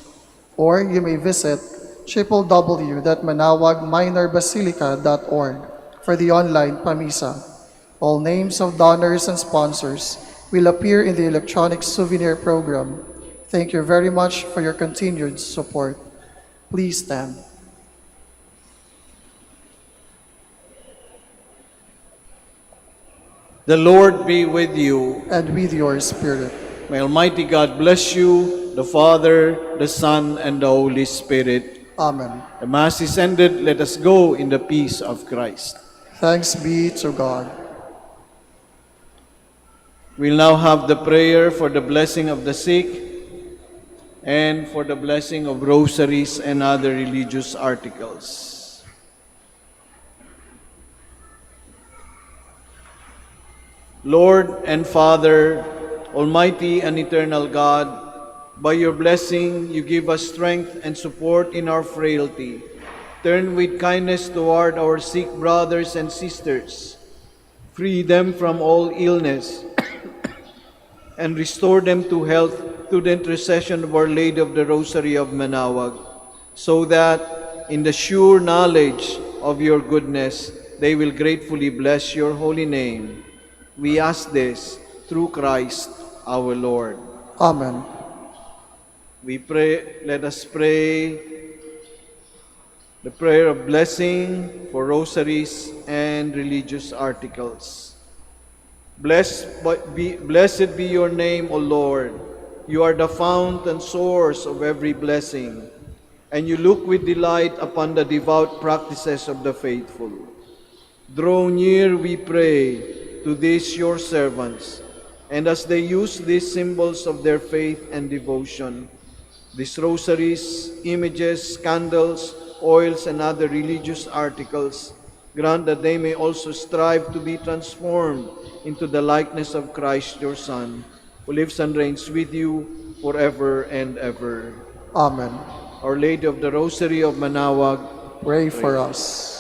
Or you may visit www.manaoagminorbasilica.org for the online Pamisa. All names of donors and sponsors will appear in the electronic souvenir program. Thank you very much for your continued support. Please stand. The Lord be with you. And with your spirit. May Almighty God bless you, the Father, the Son, and the Holy Spirit. Amen. The Mass is ended. Let us go in the peace of Christ. Thanks be to God. We'll now have the prayer for the blessing of the sick and for the blessing of rosaries and other religious articles. Lord and Father, Almighty and eternal God, by your blessing you give us strength and support in our frailty. Turn with kindness toward our sick brothers and sisters. Free them from all illness and restore them to health through the intercession of Our Lady of the Rosary of Manaoag, so that in the sure knowledge of your goodness they will gratefully bless your holy name. We ask this through Christ our Lord. Amen. We pray, let us pray the prayer of blessing for rosaries and religious articles. Blessed be your name, O Lord. You are the fount and source of every blessing, and you look with delight upon the devout practices of the faithful. Draw near, we pray, to these your servants, and as they use these symbols of their faith and devotion, these rosaries, images, candles, oils, and other religious articles, grant that they may also strive to be transformed into the likeness of Christ your Son, who lives and reigns with you forever and ever. Amen. Our Lady of the Rosary of Manaoag, Pray for us.